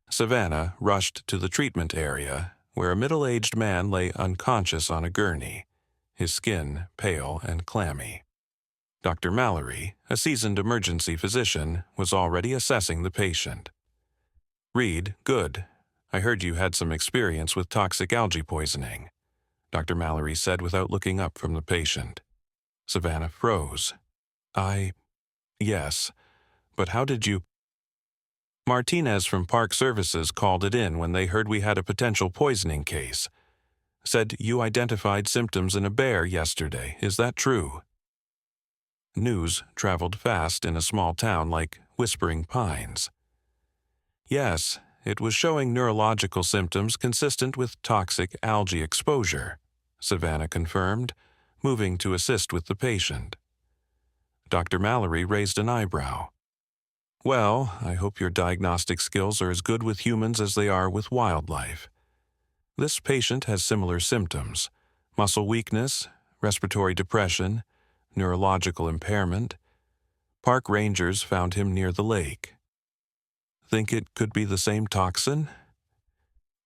Savannah rushed to the treatment area, where a middle-aged man lay unconscious on a gurney, his skin pale and clammy. Dr. Mallory, a seasoned emergency physician, was already assessing the patient. "Reed, good. I heard you had some experience with toxic algae poisoning," Dr. Mallory said without looking up from the patient. Savannah froze. Yes, but how did you—" "Martinez from Park Services called it in when they heard we had a potential poisoning case. Said you identified symptoms in a bear yesterday. Is that true?" News traveled fast in a small town like Whispering Pines. "Yes, it was showing neurological symptoms consistent with toxic algae exposure," Savannah confirmed, moving to assist with the patient. Dr. Mallory raised an eyebrow. "Well, I hope your diagnostic skills are as good with humans as they are with wildlife. This patient has similar symptoms: muscle weakness, respiratory depression, neurological impairment. Park rangers found him near the lake." "Think it could be the same toxin?"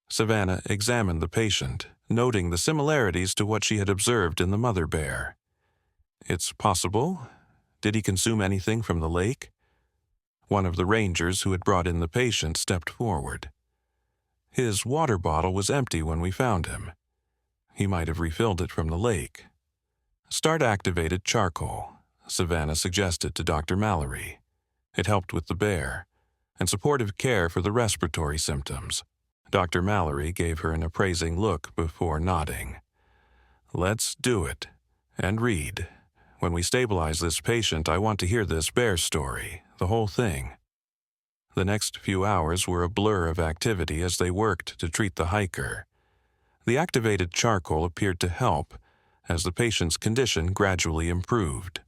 Savannah examined the patient, noting the similarities to what she had observed in the mother bear. "It's possible. Did he consume anything from the lake?" One of the rangers who had brought in the patient stepped forward. "His water bottle was empty when we found him. He might have refilled it from the lake." "Start activated charcoal," Savannah suggested to Dr. Mallory. It helped with the bear, and supportive care for the respiratory symptoms. Dr. Mallory gave her an appraising look before nodding. "Let's do it. And Reed, when we stabilize this patient, I want to hear this bear story, the whole thing." The next few hours were a blur of activity as they worked to treat the hiker. The activated charcoal appeared to help, as the patient's condition gradually improved.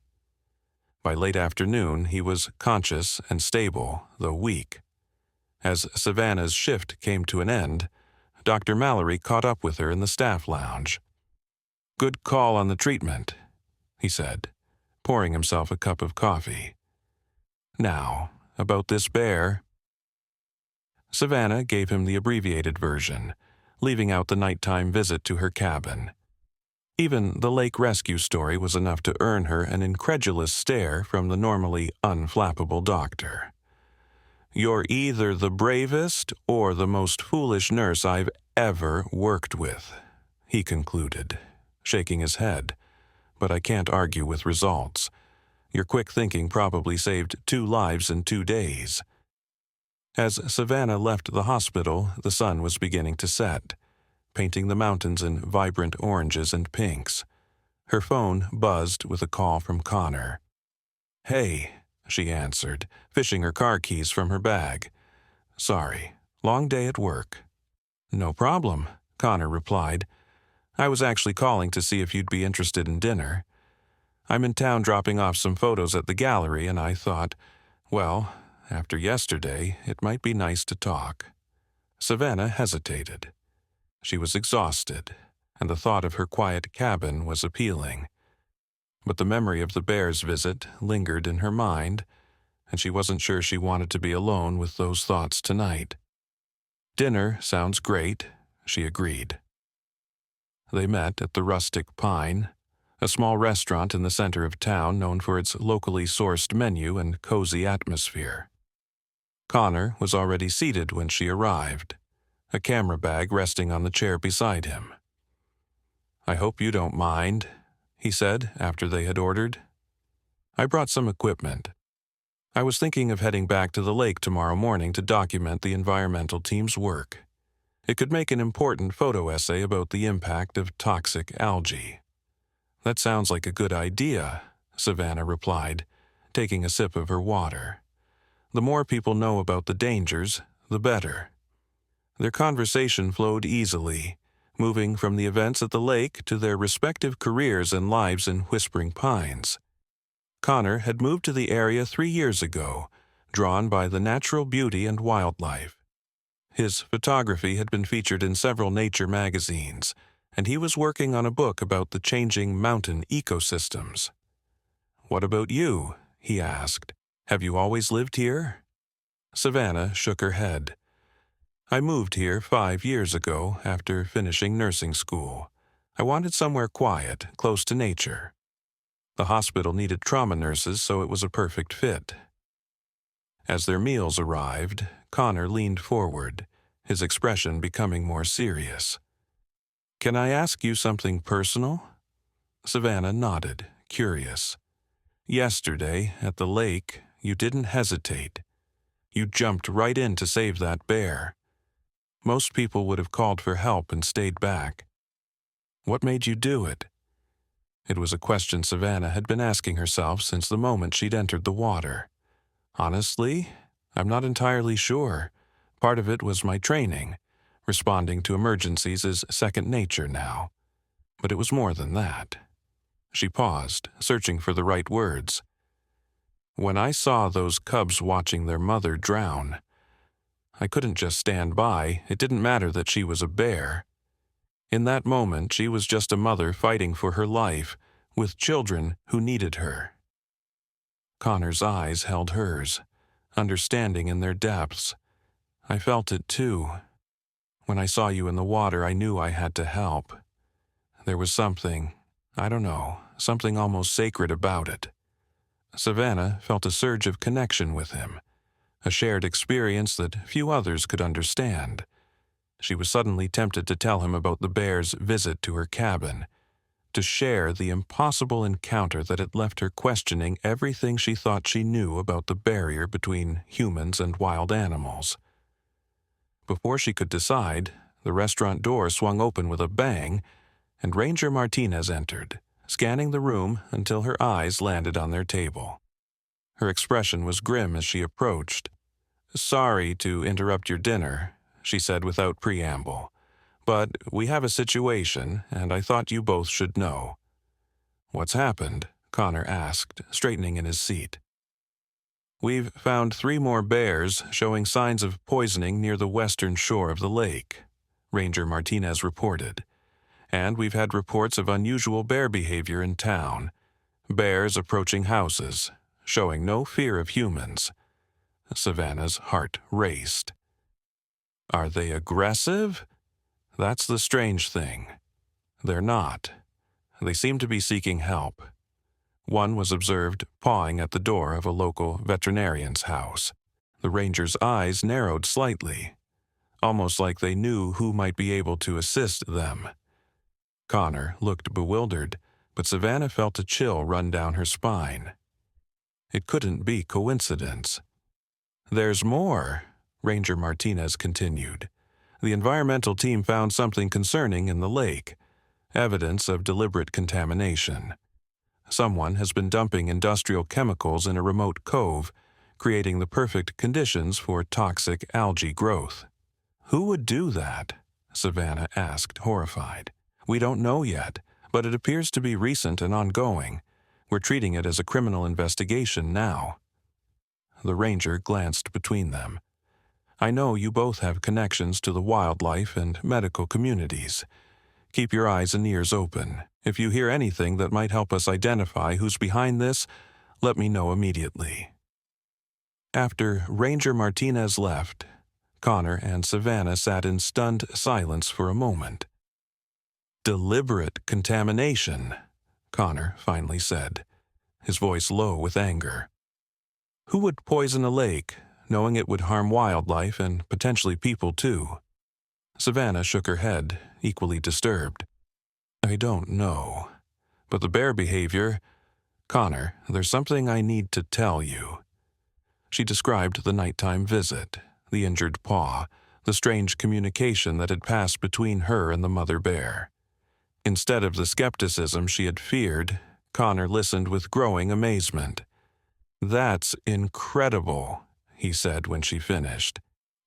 By late afternoon, he was conscious and stable, though weak. As Savannah's shift came to an end, Dr. Mallory caught up with her in the staff lounge. "Good call on the treatment," he said, pouring himself a cup of coffee. "Now, about this bear." Savannah gave him the abbreviated version, leaving out the nighttime visit to her cabin. Even the lake rescue story was enough to earn her an incredulous stare from the normally unflappable doctor. "You're either the bravest or the most foolish nurse I've ever worked with," he concluded, shaking his head. "But I can't argue with results. Your quick thinking probably saved 2 lives in 2 days." As Savannah left the hospital, the sun was beginning to set, painting the mountains in vibrant oranges and pinks. Her phone buzzed with a call from Connor. "Hey," she answered, fishing her car keys from her bag. "Sorry, long day at work." "No problem," Connor replied. "I was actually calling to see if you'd be interested in dinner. I'm in town dropping off some photos at the gallery, and I thought, well, after yesterday, it might be nice to talk." Savannah hesitated. She was exhausted, and the thought of her quiet cabin was appealing. But the memory of the bear's visit lingered in her mind, and she wasn't sure she wanted to be alone with those thoughts tonight. "Dinner sounds great," she agreed. They met at the Rustic Pine, a small restaurant in the center of town known for its locally sourced menu and cozy atmosphere. Connor was already seated when she arrived, a camera bag resting on the chair beside him. "I hope you don't mind," he said after they had ordered. "I brought some equipment. I was thinking of heading back to the lake tomorrow morning to document the environmental team's work. It could make an important photo essay about the impact of toxic algae." "That sounds like a good idea," Savannah replied, taking a sip of her water. "The more people know about the dangers, the better." Their conversation flowed easily, moving from the events at the lake to their respective careers and lives in Whispering Pines. Connor had moved to the area 3 years ago, drawn by the natural beauty and wildlife. His photography had been featured in several nature magazines, and he was working on a book about the changing mountain ecosystems. "What about you?" he asked. "Have you always lived here?" Savannah shook her head. "I moved here 5 years ago after finishing nursing school. I wanted somewhere quiet, close to nature. The hospital needed trauma nurses, so it was a perfect fit." As their meals arrived, Connor leaned forward, his expression becoming more serious. "Can I ask you something personal?" Savannah nodded, curious. "Yesterday, at the lake, you didn't hesitate. You jumped right in to save that bear. Most people would have called for help and stayed back. What made you do it?" It was a question Savannah had been asking herself since the moment she'd entered the water. "Honestly, I'm not entirely sure. Part of it was my training. Responding to emergencies is second nature now. But it was more than that." She paused, searching for the right words. "When I saw those cubs watching their mother drown, I couldn't just stand by. It didn't matter that she was a bear. In that moment, she was just a mother fighting for her life, with children who needed her." Connor's eyes held hers, understanding in their depths. "I felt it too. When I saw you in the water, I knew I had to help. There was something, I don't know, something almost sacred about it." Savannah felt a surge of connection with him, a shared experience that few others could understand. She was suddenly tempted to tell him about the bear's visit to her cabin, to share the impossible encounter that had left her questioning everything she thought she knew about the barrier between humans and wild animals. Before she could decide, the restaurant door swung open with a bang, and Ranger Martinez entered, scanning the room until her eyes landed on their table. Her expression was grim as she approached. "Sorry to interrupt your dinner," she said without preamble, "but we have a situation, and I thought you both should know." "What's happened?" Connor asked, straightening in his seat. "We've found 3 more bears showing signs of poisoning near the western shore of the lake," Ranger Martinez reported. "And we've had reports of unusual bear behavior in town. Bears approaching houses, showing no fear of humans." Savannah's heart raced. "Are they aggressive?" "That's the strange thing. They're not. They seem to be seeking help." One was observed pawing at the door of a local veterinarian's house. The ranger's eyes narrowed slightly, almost like they knew who might be able to assist them. Connor looked bewildered, but Savannah felt a chill run down her spine. It couldn't be coincidence. "There's more," Ranger Martinez continued. "The environmental team found something concerning in the lake, evidence of deliberate contamination. Someone has been dumping industrial chemicals in a remote cove, creating the perfect conditions for toxic algae growth." "Who would do that?" Savannah asked, horrified. "We don't know yet, but it appears to be recent and ongoing. We're treating it as a criminal investigation now." The ranger glanced between them. "I know you both have connections to the wildlife and medical communities. Keep your eyes and ears open. If you hear anything that might help us identify who's behind this, let me know immediately." After Ranger Martinez left, Connor and Savannah sat in stunned silence for a moment. "Deliberate contamination," Connor finally said, his voice low with anger. "Who would poison a lake, knowing it would harm wildlife and potentially people too. Savannah shook her head, equally disturbed. I don't know. But the bear behavior... Connor, there's something I need to tell you. She described the nighttime visit, the injured paw, the strange communication that had passed between her and the mother bear. Instead of the skepticism she had feared, Connor listened with growing amazement. That's incredible, he said when she finished.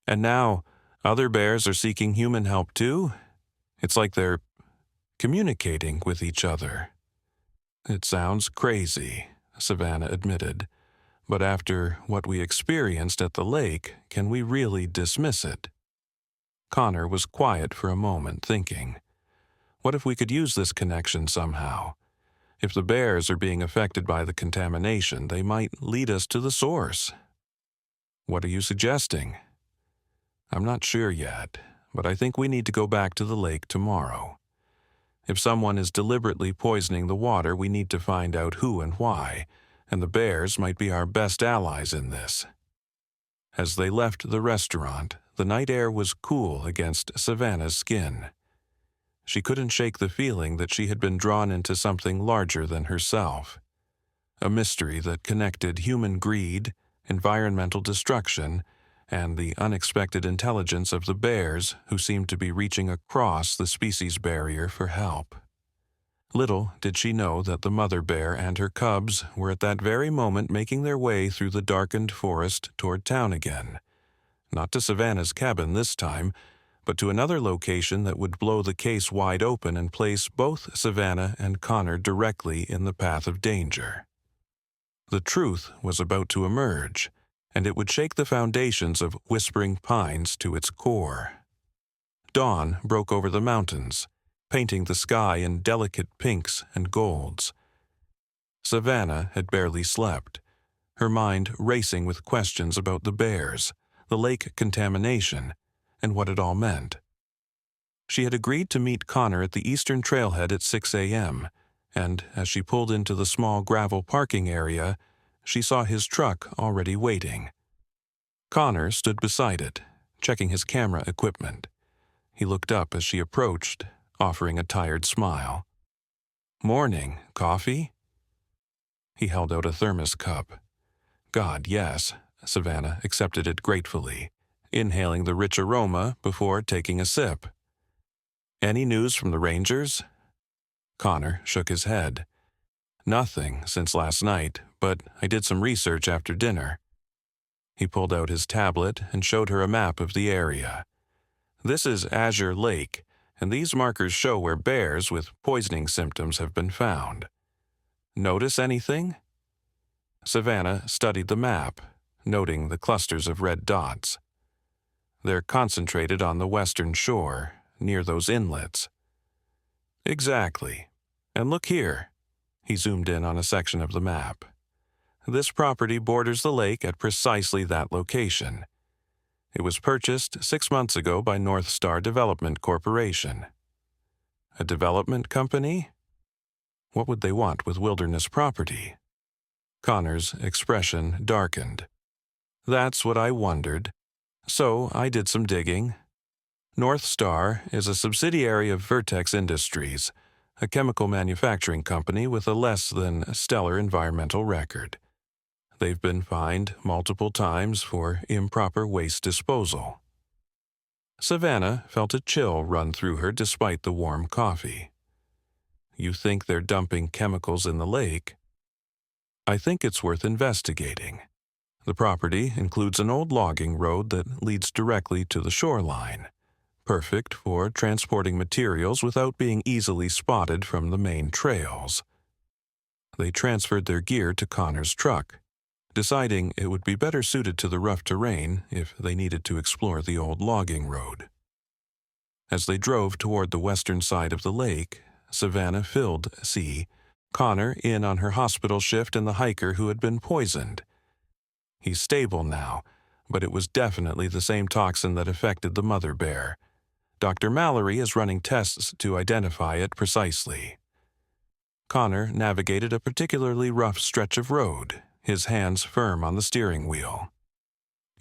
And now, other bears are seeking human help too? It's like they're communicating with each other. It sounds crazy, Savannah admitted. But after what we experienced at the lake, can we really dismiss it? Connor was quiet for a moment, thinking. What if we could use this connection somehow? If the bears are being affected by the contamination, they might lead us to the source. What are you suggesting? I'm not sure yet, but I think we need to go back to the lake tomorrow. If someone is deliberately poisoning the water, we need to find out who and why, and the bears might be our best allies in this. As they left the restaurant, the night air was cool against Savannah's skin. She couldn't shake the feeling that she had been drawn into something larger than herself. A mystery that connected human greed, environmental destruction, and the unexpected intelligence of the bears who seemed to be reaching across the species barrier for help. Little did she know that the mother bear and her cubs were at that very moment making their way through the darkened forest toward town again. Not to Savannah's cabin this time, but to another location that would blow the case wide open and place both Savannah and Connor directly in the path of danger. The truth was about to emerge, and it would shake the foundations of Whispering Pines to its core. Dawn broke over the mountains, painting the sky in delicate pinks and golds. Savannah had barely slept, her mind racing with questions about the bears, the lake contamination, and what it all meant. She had agreed to meet Connor at the eastern trailhead at 6 a.m., and as she pulled into the small gravel parking area, she saw his truck already waiting. Connor stood beside it, checking his camera equipment. He looked up as she approached, offering a tired smile. "Morning. Coffee?" He held out a thermos cup. God, yes, Savannah accepted it gratefully, inhaling the rich aroma before taking a sip. "Any news from the Rangers?" Connor shook his head. "Nothing since last night, but I did some research after dinner." He pulled out his tablet and showed her a map of the area. "This is Azure Lake, and these markers show where bears with poisoning symptoms have been found. Notice anything?" Savannah studied the map, noting the clusters of red dots. "They're concentrated on the western shore, near those inlets." "Exactly. And look here." He zoomed in on a section of the map. "This property borders the lake at precisely that location. It was purchased 6 months ago by North Star Development Corporation." "A development company? What would they want with wilderness property?" Connor's expression darkened. "That's what I wondered. So I did some digging. North Star is a subsidiary of Vertex Industries, a chemical manufacturing company with a less than stellar environmental record. They've been fined multiple times for improper waste disposal." Savannah felt a chill run through her despite the warm coffee. "You think they're dumping chemicals in the lake?" "I think it's worth investigating. The property includes an old logging road that leads directly to the shoreline, perfect for transporting materials without being easily spotted from the main trails." They transferred their gear to Connor's truck, deciding it would be better suited to the rough terrain if they needed to explore the old logging road. As they drove toward the western side of the lake, Savannah filled Connor in on her hospital shift and the hiker who had been poisoned. "He's stable now, but it was definitely the same toxin that affected the mother bear. Dr. Mallory is running tests to identify it precisely." Connor navigated a particularly rough stretch of road, his hands firm on the steering wheel.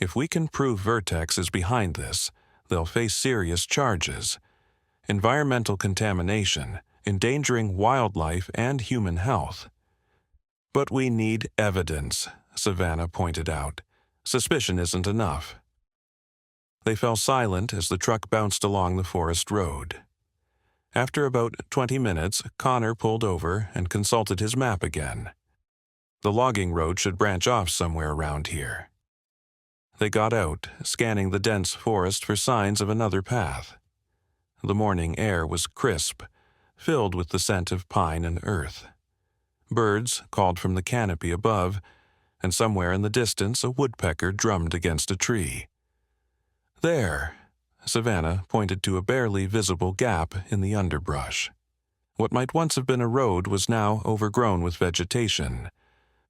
If we can prove Vertex is behind this, they'll face serious charges. Environmental contamination, endangering wildlife and human health. But we need evidence, Savannah pointed out. Suspicion isn't enough. They fell silent as the truck bounced along the forest road. After about 20 minutes, Connor pulled over and consulted his map again. The logging road should branch off somewhere around here. They got out, scanning the dense forest for signs of another path. The morning air was crisp, filled with the scent of pine and earth. Birds called from the canopy above, and somewhere in the distance a woodpecker drummed against a tree. There, Savannah pointed to a barely visible gap in the underbrush. What might once have been a road was now overgrown with vegetation,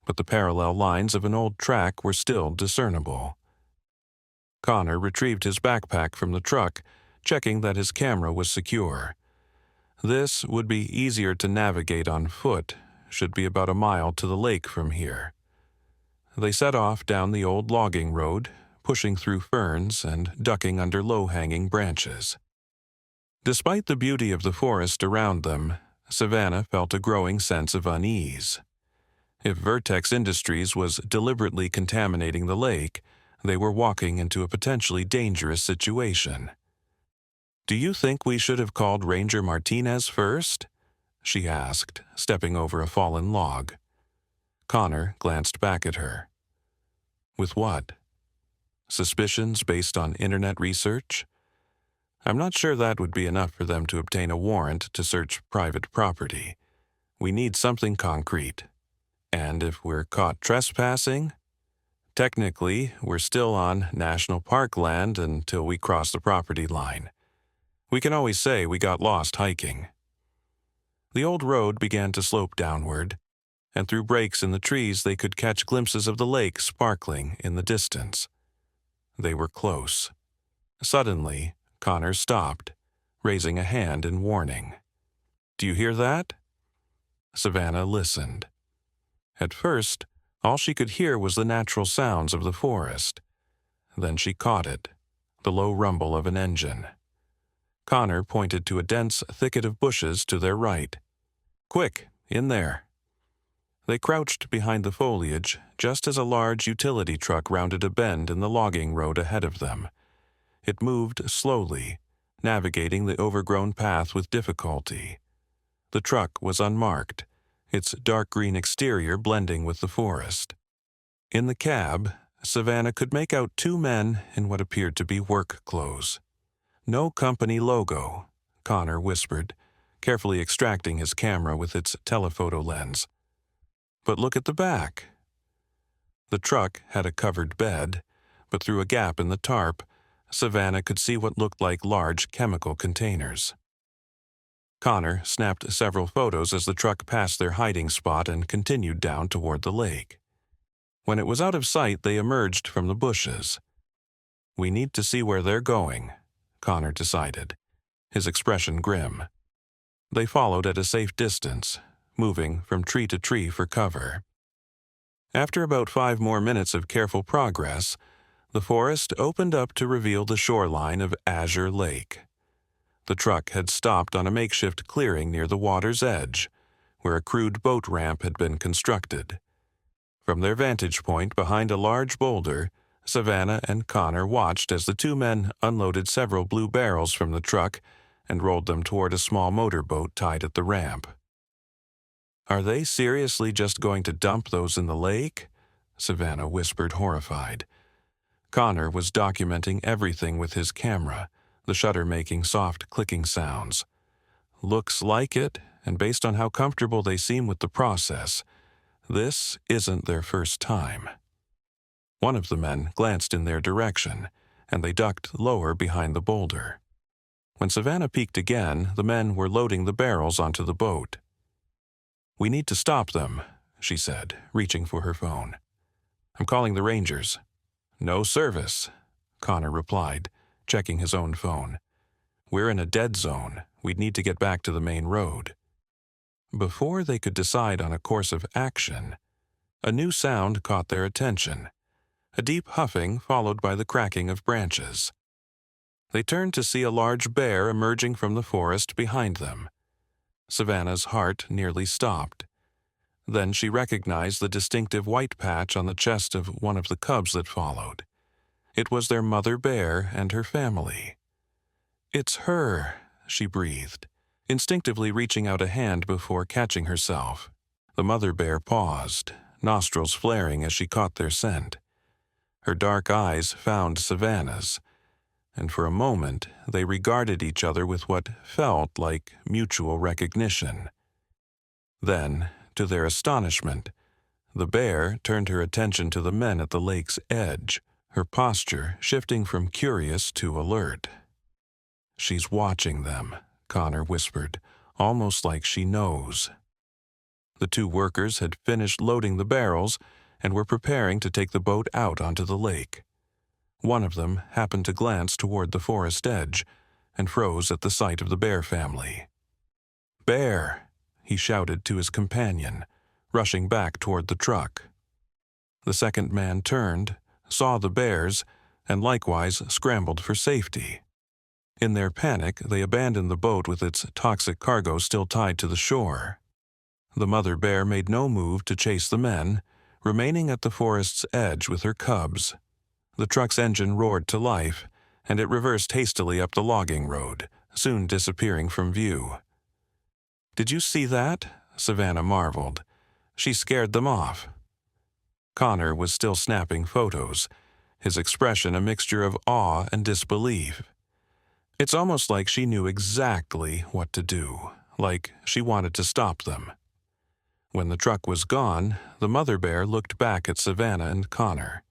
but the parallel lines of an old track were still discernible. Connor retrieved his backpack from the truck, checking that his camera was secure. This would be easier to navigate on foot, should be about a mile to the lake from here. They set off down the old logging road, pushing through ferns and ducking under low-hanging branches. Despite the beauty of the forest around them, Savannah felt a growing sense of unease. If Vertex Industries was deliberately contaminating the lake, they were walking into a potentially dangerous situation. "Do you think we should have called Ranger Martinez first?" she asked, stepping over a fallen log. Connor glanced back at her. With what? Suspicions based on internet research? I'm not sure that would be enough for them to obtain a warrant to search private property. We need something concrete. And if we're caught trespassing? Technically, we're still on national park land until we cross the property line. We can always say we got lost hiking. The old road began to slope downward, and through breaks in the trees they could catch glimpses of the lake sparkling in the distance. They were close. Suddenly, Connor stopped, raising a hand in warning. "Do you hear that?" Savannah listened. At first, all she could hear was the natural sounds of the forest. Then she caught it, the low rumble of an engine. Connor pointed to a dense thicket of bushes to their right. "Quick, in there." They crouched behind the foliage just as a large utility truck rounded a bend in the logging road ahead of them. It moved slowly, navigating the overgrown path with difficulty. The truck was unmarked, its dark green exterior blending with the forest. In the cab, Savannah could make out two men in what appeared to be work clothes. "No company logo," Connor whispered, carefully extracting his camera with its telephoto lens. "But look at the back." The truck had a covered bed, but through a gap in the tarp, Savannah could see what looked like large chemical containers. Connor snapped several photos as the truck passed their hiding spot and continued down toward the lake. When it was out of sight, they emerged from the bushes. "We need to see where they're going," Connor decided, his expression grim. They followed at a safe distance, moving from tree to tree for cover. After about 5 more minutes of careful progress, the forest opened up to reveal the shoreline of Azure Lake. The truck had stopped on a makeshift clearing near the water's edge, where a crude boat ramp had been constructed. From their vantage point behind a large boulder, Savannah and Connor watched as the two men unloaded several blue barrels from the truck and rolled them toward a small motorboat tied at the ramp. "Are they seriously just going to dump those in the lake?" Savannah whispered, horrified. Connor was documenting everything with his camera, the shutter making soft clicking sounds. "Looks like it, and based on how comfortable they seem with the process, this isn't their first time." One of the men glanced in their direction, and they ducked lower behind the boulder. When Savannah peeked again, the men were loading the barrels onto the boat. "We need to stop them," she said, reaching for her phone. "I'm calling the Rangers." "No service," Connor replied, checking his own phone. "We're in a dead zone. We'd need to get back to the main road." Before they could decide on a course of action, a new sound caught their attention. a deep huffing followed by the cracking of branches. They turned to see a large bear emerging from the forest behind them. Savannah's heart nearly stopped. Then she recognized the distinctive white patch on the chest of one of the cubs that followed. It was their mother bear and her family. "It's her," she breathed, instinctively reaching out a hand before catching herself. The mother bear paused, nostrils flaring as she caught their scent. Her dark eyes found Savannah's, and for a moment they regarded each other with what felt like mutual recognition. Then, to their astonishment, the bear turned her attention to the men at the lake's edge, her posture shifting from curious to alert. "She's watching them," Connor whispered, almost like she knows. The two workers had finished loading the barrels and were preparing to take the boat out onto the lake. One of them happened to glance toward the forest edge and froze at the sight of the bear family. "Bear!" he shouted to his companion, rushing back toward the truck. The second man turned, saw the bears, and likewise scrambled for safety. In their panic, they abandoned the boat with its toxic cargo still tied to the shore. The mother bear made no move to chase the men, remaining at the forest's edge with her cubs. The truck's engine roared to life, and it reversed hastily up the logging road, soon disappearing from view. "Did you see that?" Savannah marveled. "She scared them off." Connor was still snapping photos, his expression a mixture of awe and disbelief. It's almost like she knew exactly what to do, like she wanted to stop them. When the truck was gone, the mother bear looked back at Savannah and Connor.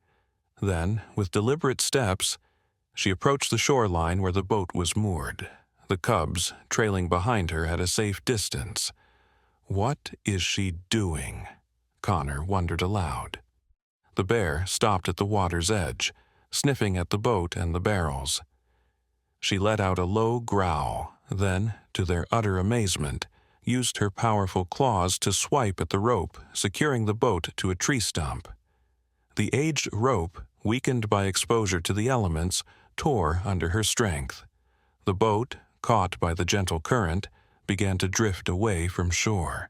Then, with deliberate steps, she approached the shoreline where the boat was moored, the cubs trailing behind her at a safe distance. "What is she doing?" Connor wondered aloud. The bear stopped at the water's edge, sniffing at the boat and the barrels. She let out a low growl, then, to their utter amazement, used her powerful claws to swipe at the rope, securing the boat to a tree stump. The aged rope, weakened by exposure to the elements, tore under her strength. The boat, caught by the gentle current, began to drift away from shore.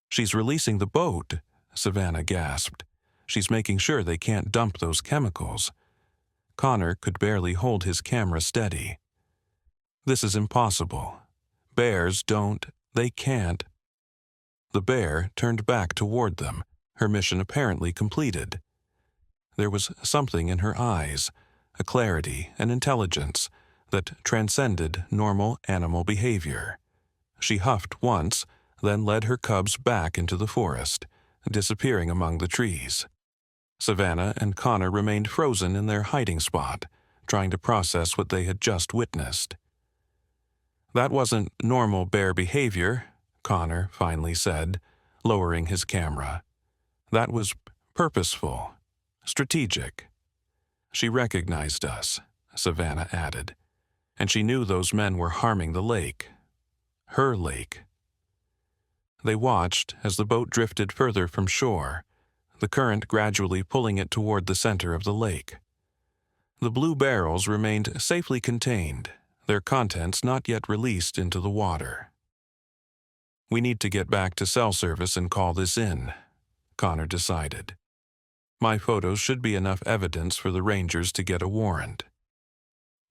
"She's releasing the boat," Savannah gasped. "She's making sure they can't dump those chemicals." Connor could barely hold his camera steady. "This is impossible. Bears don't, they can't." The bear turned back toward them, her mission apparently completed. There was something in her eyes, a clarity and intelligence that transcended normal animal behavior. She huffed once, then led her cubs back into the forest, disappearing among the trees. Savannah and Connor remained frozen in their hiding spot, trying to process what they had just witnessed. "That wasn't normal bear behavior," Connor finally said, lowering his camera. "That was purposeful, strategic." "She recognized us," Savannah added, "and she knew those men were harming the lake. Her lake." They watched as the boat drifted further from shore, the current gradually pulling it toward the center of the lake. The blue barrels remained safely contained, their contents not yet released into the water. "We need to get back to cell service and call this in," Connor decided. "My photos should be enough evidence for the rangers to get a warrant."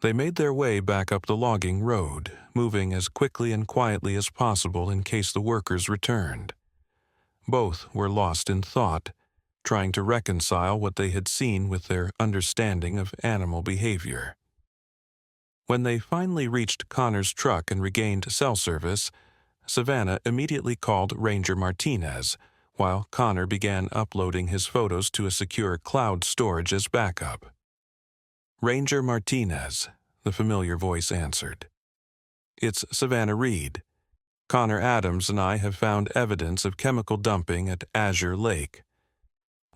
They made their way back up the logging road, moving as quickly and quietly as possible in case the workers returned. Both were lost in thought, trying to reconcile what they had seen with their understanding of animal behavior. When they finally reached Connor's truck and regained cell service, Savannah immediately called Ranger Martinez, while Connor began uploading his photos to a secure cloud storage as backup. "Ranger Martinez," the familiar voice answered. "It's Savannah Reed. Connor Adams and I have found evidence of chemical dumping at Azure Lake.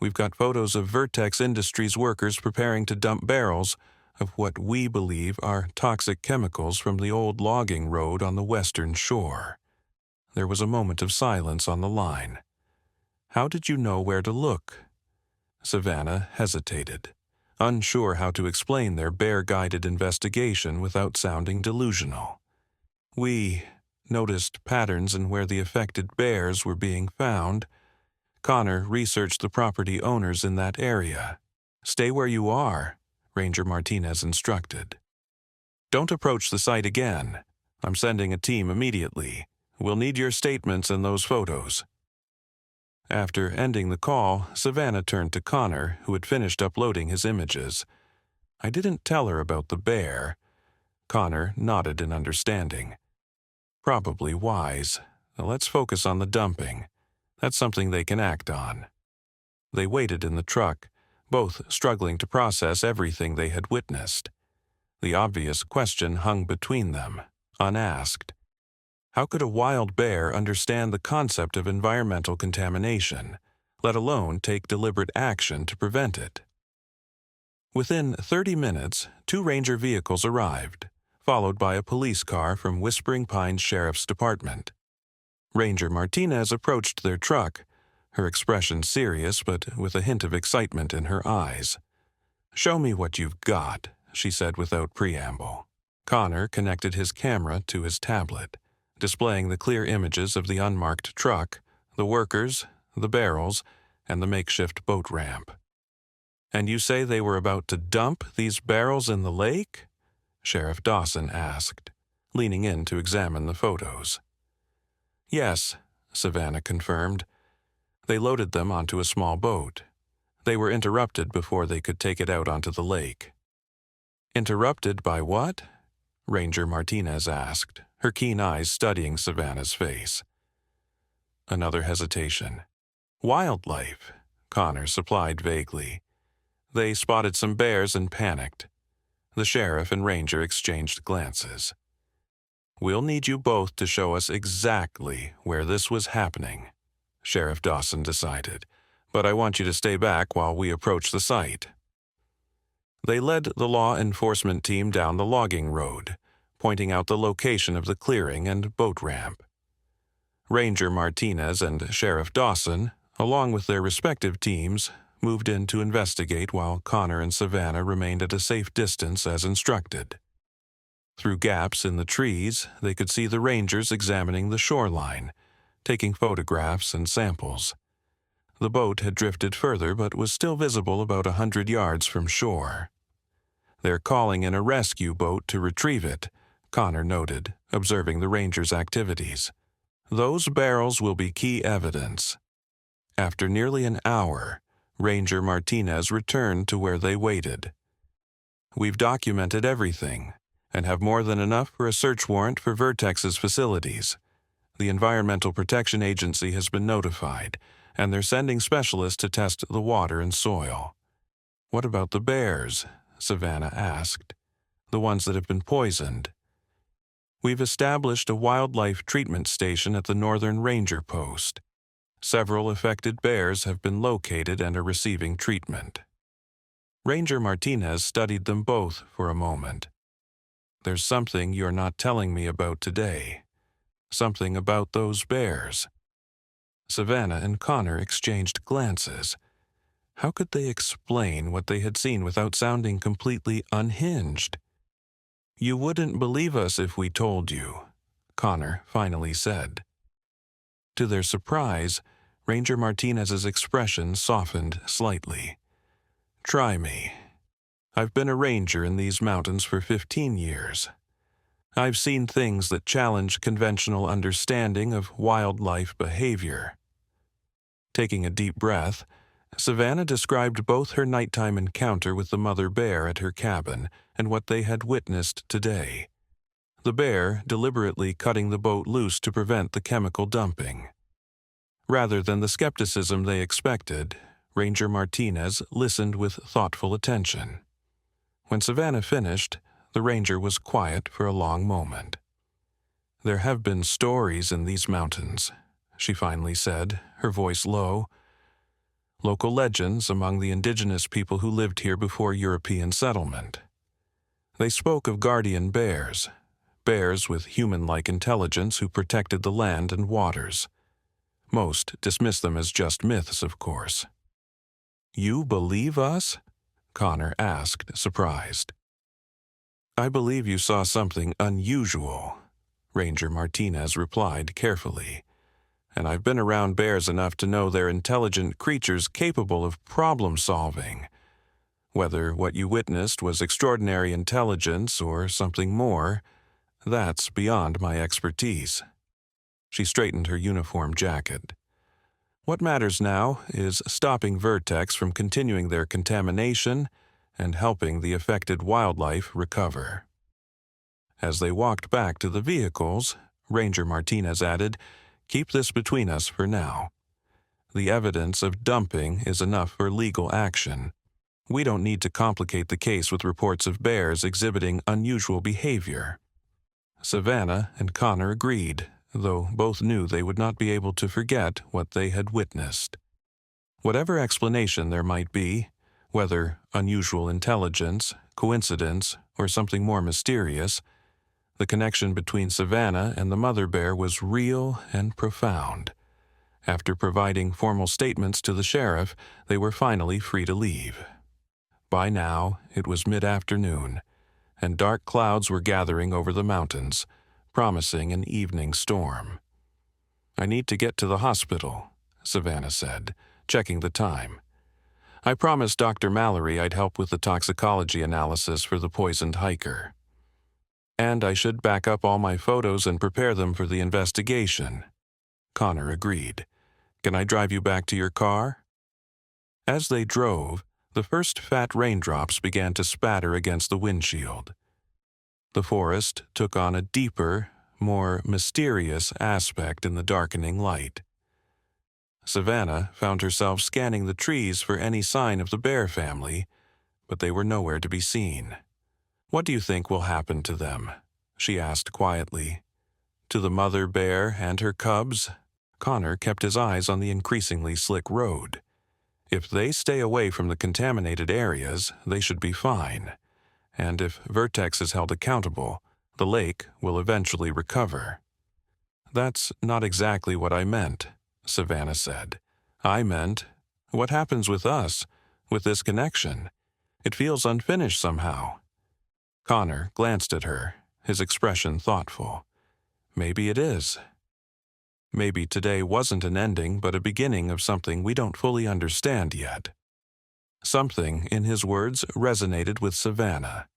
We've got photos of Vertex Industries workers preparing to dump barrels of what we believe are toxic chemicals from the old logging road on the western shore." There was a moment of silence on the line. "How did you know where to look?" Savannah hesitated. unsure how to explain their bear-guided investigation without sounding delusional. We noticed patterns in where the affected bears were being found. Connor researched the property owners in that area. Stay where you are, Ranger Martinez instructed. Don't approach the site again. I'm sending a team immediately. We'll need your statements and those photos. After ending the call, Savannah turned to Connor, who had finished uploading his images. I didn't tell her about the bear. Connor nodded in understanding. Probably wise. Now let's focus on the dumping. That's something they can act on. They waited in the truck, both struggling to process everything they had witnessed. The obvious question hung between them, unasked. How could a wild bear understand the concept of environmental contamination, let alone take deliberate action to prevent it? Within 30 minutes, 2 ranger vehicles arrived, followed by a police car from Whispering Pines Sheriff's Department. Ranger Martinez approached their truck, her expression serious but with a hint of excitement in her eyes. "Show me what you've got," she said without preamble. Connor connected his camera to his tablet, displaying the clear images of the unmarked truck, the workers, the barrels, and the makeshift boat ramp. "And you say they were about to dump these barrels in the lake?" Sheriff Dawson asked, leaning in to examine the photos. "Yes," Savannah confirmed. "They loaded them onto a small boat. They were interrupted before they could take it out onto the lake." "Interrupted by what?" Ranger Martinez asked, her keen eyes studying Savannah's face. Another hesitation. "Wildlife," Connor supplied vaguely. "They spotted some bears and panicked." The sheriff and ranger exchanged glances. "We'll need you both to show us exactly where this was happening," Sheriff Dawson decided, "but I want you to stay back while we approach the site." They led the law enforcement team down the logging road, pointing out the location of the clearing and boat ramp. Ranger Martinez and Sheriff Dawson, along with their respective teams, moved in to investigate while Connor and Savannah remained at a safe distance as instructed. Through gaps in the trees, they could see the rangers examining the shoreline, taking photographs and samples. The boat had drifted further but was still visible about 100 yards from shore. "They're calling in a rescue boat to retrieve it," Connor noted, observing the rangers' activities. "Those barrels will be key evidence." After nearly an hour, Ranger Martinez returned to where they waited. "We've documented everything and have more than enough for a search warrant for Vertex's facilities. The Environmental Protection Agency has been notified, and they're sending specialists to test the water and soil." "What about the bears?" Savannah asked. "The ones that have been poisoned?" "We've established a wildlife treatment station at the Northern Ranger Post. Several affected bears have been located and are receiving treatment." Ranger Martinez studied them both for a moment. "There's something you're not telling me about today. Something about those bears." Savannah and Connor exchanged glances. How could they explain what they had seen without sounding completely unhinged? "You wouldn't believe us if we told you," Connor finally said. To their surprise, Ranger Martinez's expression softened slightly. "Try me. I've been a ranger in these mountains for 15 years. I've seen things that challenge conventional understanding of wildlife behavior." Taking a deep breath, Savannah described both her nighttime encounter with the mother bear at her cabin and what they had witnessed today. The bear deliberately cutting the boat loose to prevent the chemical dumping. Rather than the skepticism they expected, Ranger Martinez listened with thoughtful attention. When Savannah finished, the ranger was quiet for a long moment. "There have been stories in these mountains," she finally said, her voice low. "Local legends among the indigenous people who lived here before European settlement. They spoke of guardian bears, bears with human-like intelligence who protected the land and waters. Most dismiss them as just myths, of course." "You believe us?" Connor asked, surprised. "I believe you saw something unusual," Ranger Martinez replied carefully. "And I've been around bears enough to know they're intelligent creatures capable of problem-solving. Whether what you witnessed was extraordinary intelligence or something more, that's beyond my expertise." She straightened her uniform jacket. "What matters now is stopping Vertex from continuing their contamination and helping the affected wildlife recover." As they walked back to the vehicles, Ranger Martinez added, "Keep this between us for now. The evidence of dumping is enough for legal action. We don't need to complicate the case with reports of bears exhibiting unusual behavior." Savannah and Connor agreed, though both knew they would not be able to forget what they had witnessed. Whatever explanation there might be, whether unusual intelligence, coincidence, or something more mysterious, the connection between Savannah and the mother bear was real and profound. After providing formal statements to the sheriff, they were finally free to leave. By now, it was mid-afternoon, and dark clouds were gathering over the mountains, promising an evening storm. "I need to get to the hospital," Savannah said, checking the time. "I promised Dr. Mallory I'd help with the toxicology analysis for the poisoned hiker. And I should back up all my photos and prepare them for the investigation." Connor agreed. "Can I drive you back to your car?" As they drove, the first fat raindrops began to spatter against the windshield. The forest took on a deeper, more mysterious aspect in the darkening light. Savannah found herself scanning the trees for any sign of the bear family, but they were nowhere to be seen. "What do you think will happen to them?" she asked quietly. "To the mother bear and her cubs?" Connor kept his eyes on the increasingly slick road. If they stay away from the contaminated areas, they should be fine. And if Vertex is held accountable, the lake will eventually recover. "That's not exactly what I meant," Savannah said. "I meant, what happens with us, with this connection? It feels unfinished somehow." Connor glanced at her, his expression thoughtful. "Maybe it is. Maybe today wasn't an ending but a beginning of something we don't fully understand yet." Something in his words resonated with Savannah.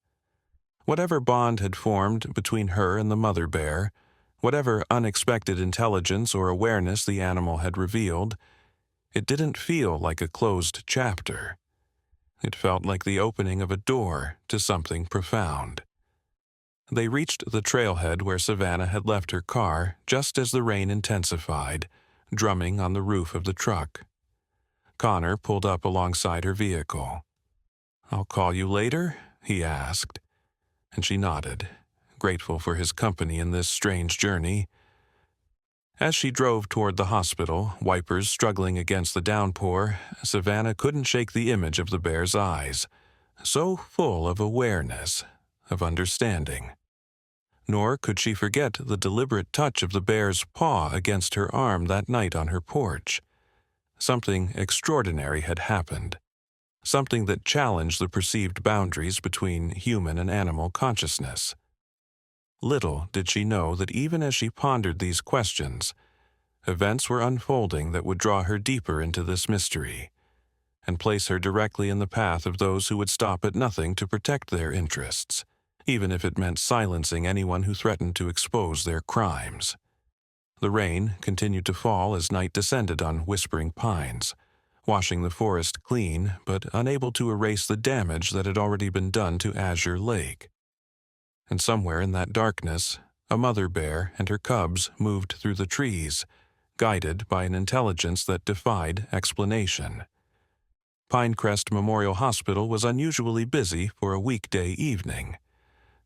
Whatever bond had formed between her and the mother bear, whatever unexpected intelligence or awareness the animal had revealed, it didn't feel like a closed chapter. It felt like the opening of a door to something profound. They reached the trailhead where Savannah had left her car just as the rain intensified, drumming on the roof of the truck. Connor pulled up alongside her vehicle. "I'll call you later?" he asked, and she nodded, grateful for his company in this strange journey. As she drove toward the hospital, wipers struggling against the downpour, Savannah couldn't shake the image of the bear's eyes, so full of awareness, of understanding. Nor could she forget the deliberate touch of the bear's paw against her arm that night on her porch. Something extraordinary had happened, something that challenged the perceived boundaries between human and animal consciousness. Little did she know that even as she pondered these questions, events were unfolding that would draw her deeper into this mystery and place her directly in the path of those who would stop at nothing to protect their interests, even if it meant silencing anyone who threatened to expose their crimes. The rain continued to fall as night descended on Whispering Pines, washing the forest clean but unable to erase the damage that had already been done to Azure Lake. And somewhere in that darkness, a mother bear and her cubs moved through the trees, guided by an intelligence that defied explanation. Pinecrest Memorial Hospital was unusually busy for a weekday evening.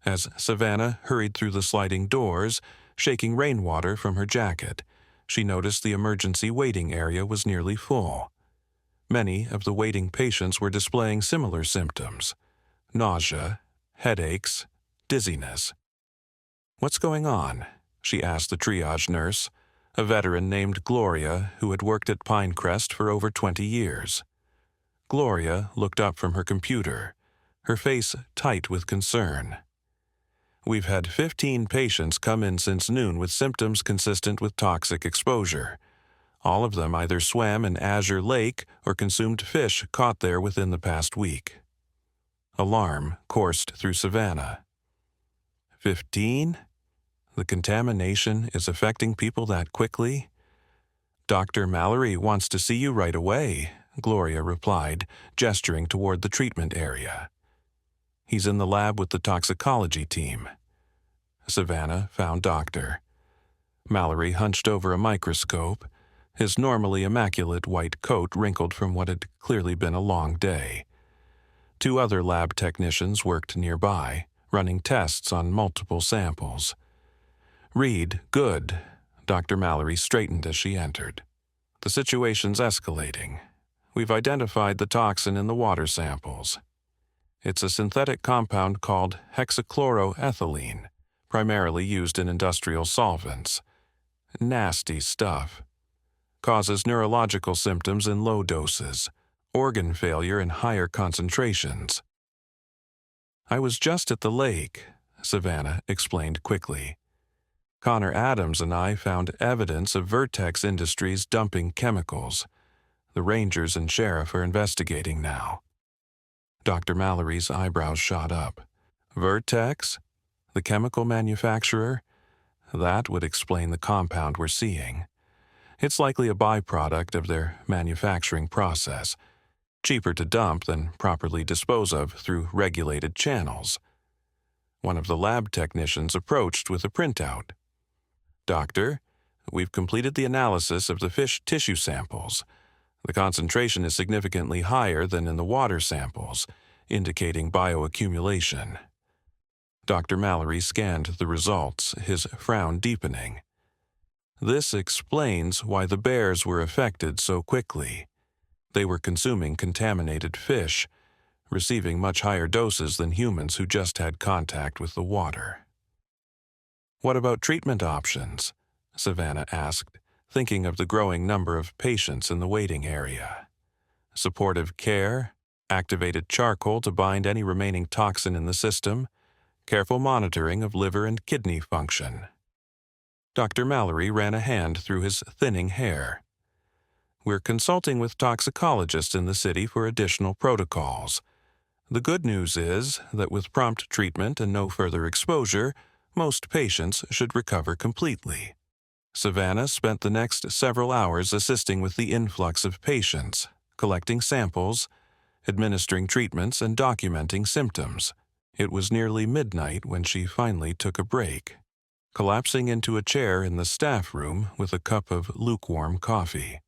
As Savannah hurried through the sliding doors, shaking rainwater from her jacket, she noticed the emergency waiting area was nearly full. Many of the waiting patients were displaying similar symptoms: nausea, headaches, dizziness. "What's going on?" she asked the triage nurse, a veteran named Gloria who had worked at Pinecrest for over 20 years. Gloria looked up from her computer, her face tight with concern. We've had 15 patients come in since noon with symptoms consistent with toxic exposure. All of them either swam in Azure Lake or consumed fish caught there within the past week. Alarm coursed through Savannah. 15? The contamination is affecting people that quickly? Dr. Mallory wants to see you right away, Gloria replied, gesturing toward the treatment area. He's in the lab with the toxicology team. Savannah found Doctor. Mallory hunched over a microscope, his normally immaculate white coat wrinkled from what had clearly been a long day. 2 other lab technicians worked nearby, running tests on multiple samples. Reed, good. Dr. Mallory straightened as she entered. The situation's escalating. We've identified the toxin in the water samples. It's a synthetic compound called hexachloroethylene, primarily used in industrial solvents. Nasty stuff. Causes neurological symptoms in low doses, organ failure in higher concentrations. I was just at the lake, Savannah explained quickly. Connor Adams and I found evidence of Vertex Industries dumping chemicals. The rangers and sheriff are investigating now. Dr. Mallory's eyebrows shot up. Vertex? The chemical manufacturer? That would explain the compound we're seeing. It's likely a byproduct of their manufacturing process, cheaper to dump than properly dispose of through regulated channels. One of the lab technicians approached with a printout. Doctor, we've completed the analysis of the fish tissue samples. The concentration is significantly higher than in the water samples, indicating bioaccumulation. Dr. Mallory scanned the results, his frown deepening. This explains why the bears were affected so quickly. They were consuming contaminated fish, receiving much higher doses than humans who just had contact with the water. What about treatment options? Savannah asked, thinking of the growing number of patients in the waiting area. Supportive care, activated charcoal to bind any remaining toxin in the system, careful monitoring of liver and kidney function. Dr. Mallory ran a hand through his thinning hair. We're consulting with toxicologists in the city for additional protocols. The good news is that with prompt treatment and no further exposure, most patients should recover completely. Savannah spent the next several hours assisting with the influx of patients, collecting samples, administering treatments, and documenting symptoms. It was nearly midnight when she finally took a break, collapsing into a chair in the staff room with a cup of lukewarm coffee.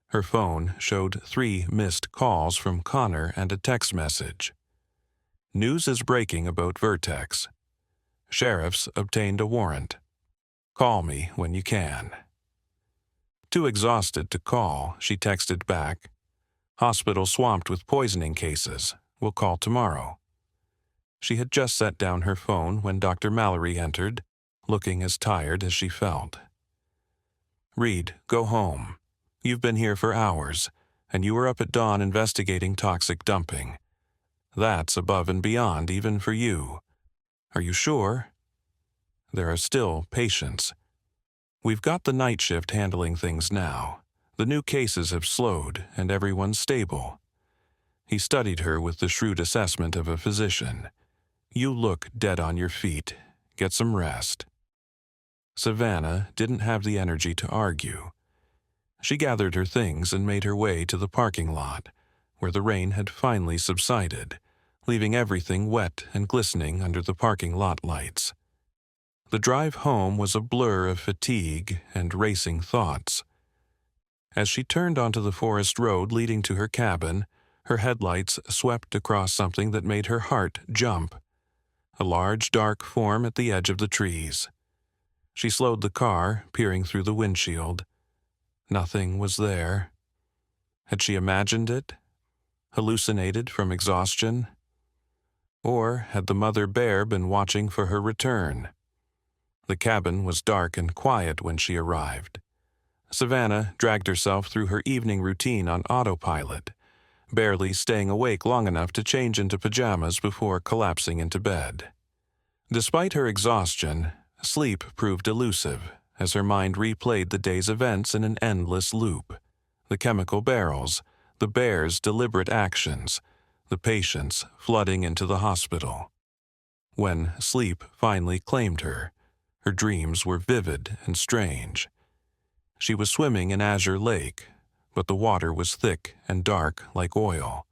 Her phone showed 3 missed calls from Connor and a text message. News is breaking about Vertex. Sheriffs obtained a warrant. Call me when you can. Too exhausted to call, she texted back, Hospital swamped with poisoning cases. We'll call tomorrow. She had just set down her phone when Dr. Mallory entered, looking as tired as she felt. Reed, go home. You've been here for hours, and you were up at dawn investigating toxic dumping. That's above and beyond even for you. Are you sure? There are still patients. We've got the night shift handling things now. The new cases have slowed, and everyone's stable. He studied her with the shrewd assessment of a physician. You look dead on your feet. Get some rest. Savannah didn't have the energy to argue. She gathered her things and made her way to the parking lot, where the rain had finally subsided, leaving everything wet and glistening under the parking lot lights. The drive home was a blur of fatigue and racing thoughts. As she turned onto the forest road leading to her cabin, her headlights swept across something that made her heart jump. A large, dark form at the edge of the trees. She slowed the car, peering through the windshield. Nothing was there. Had she imagined it? Hallucinated from exhaustion? Or had the mother bear been watching for her return? The cabin was dark and quiet when she arrived. Savannah dragged herself through her evening routine on autopilot, barely staying awake long enough to change into pajamas before collapsing into bed. Despite her exhaustion, sleep proved elusive as her mind replayed the day's events in an endless loop. The chemical barrels, the bear's deliberate actions, the patients flooding into the hospital. When sleep finally claimed her, her dreams were vivid and strange. She was swimming in Azure Lake, but the water was thick and dark like oil.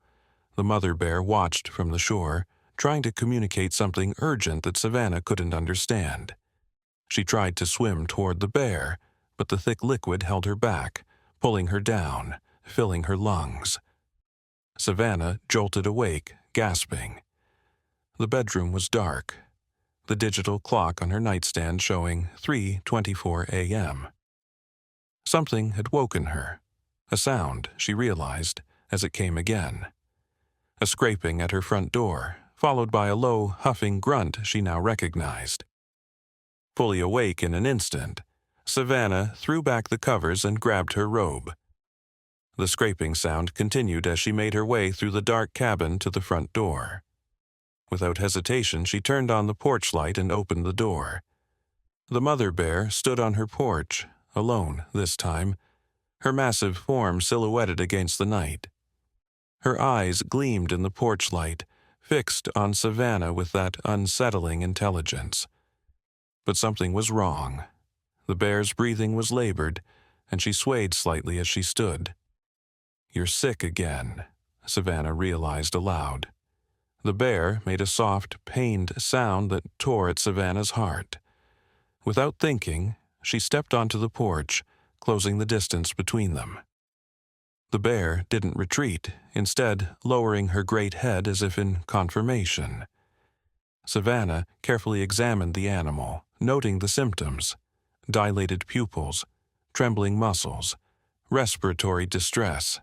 The mother bear watched from the shore, trying to communicate something urgent that Savannah couldn't understand. She tried to swim toward the bear, but the thick liquid held her back, pulling her down, filling her lungs. Savannah jolted awake, gasping. The bedroom was dark, the digital clock on her nightstand showing 3:24 a.m. Something had woken her, a sound, she realized, as it came again. A scraping at her front door, followed by a low, huffing grunt she now recognized. Fully awake in an instant, Savannah threw back the covers and grabbed her robe. The scraping sound continued as she made her way through the dark cabin to the front door. Without hesitation, she turned on the porch light and opened the door. The mother bear stood on her porch, alone this time, her massive form silhouetted against the night. Her eyes gleamed in the porch light, fixed on Savannah with that unsettling intelligence. But something was wrong. The bear's breathing was labored, and she swayed slightly as she stood. "You're sick again," Savannah realized aloud. The bear made a soft, pained sound that tore at Savannah's heart. Without thinking, she stepped onto the porch, closing the distance between them. The bear didn't retreat, instead lowering her great head as if in confirmation. Savannah carefully examined the animal, noting the symptoms: dilated pupils, trembling muscles, respiratory distress.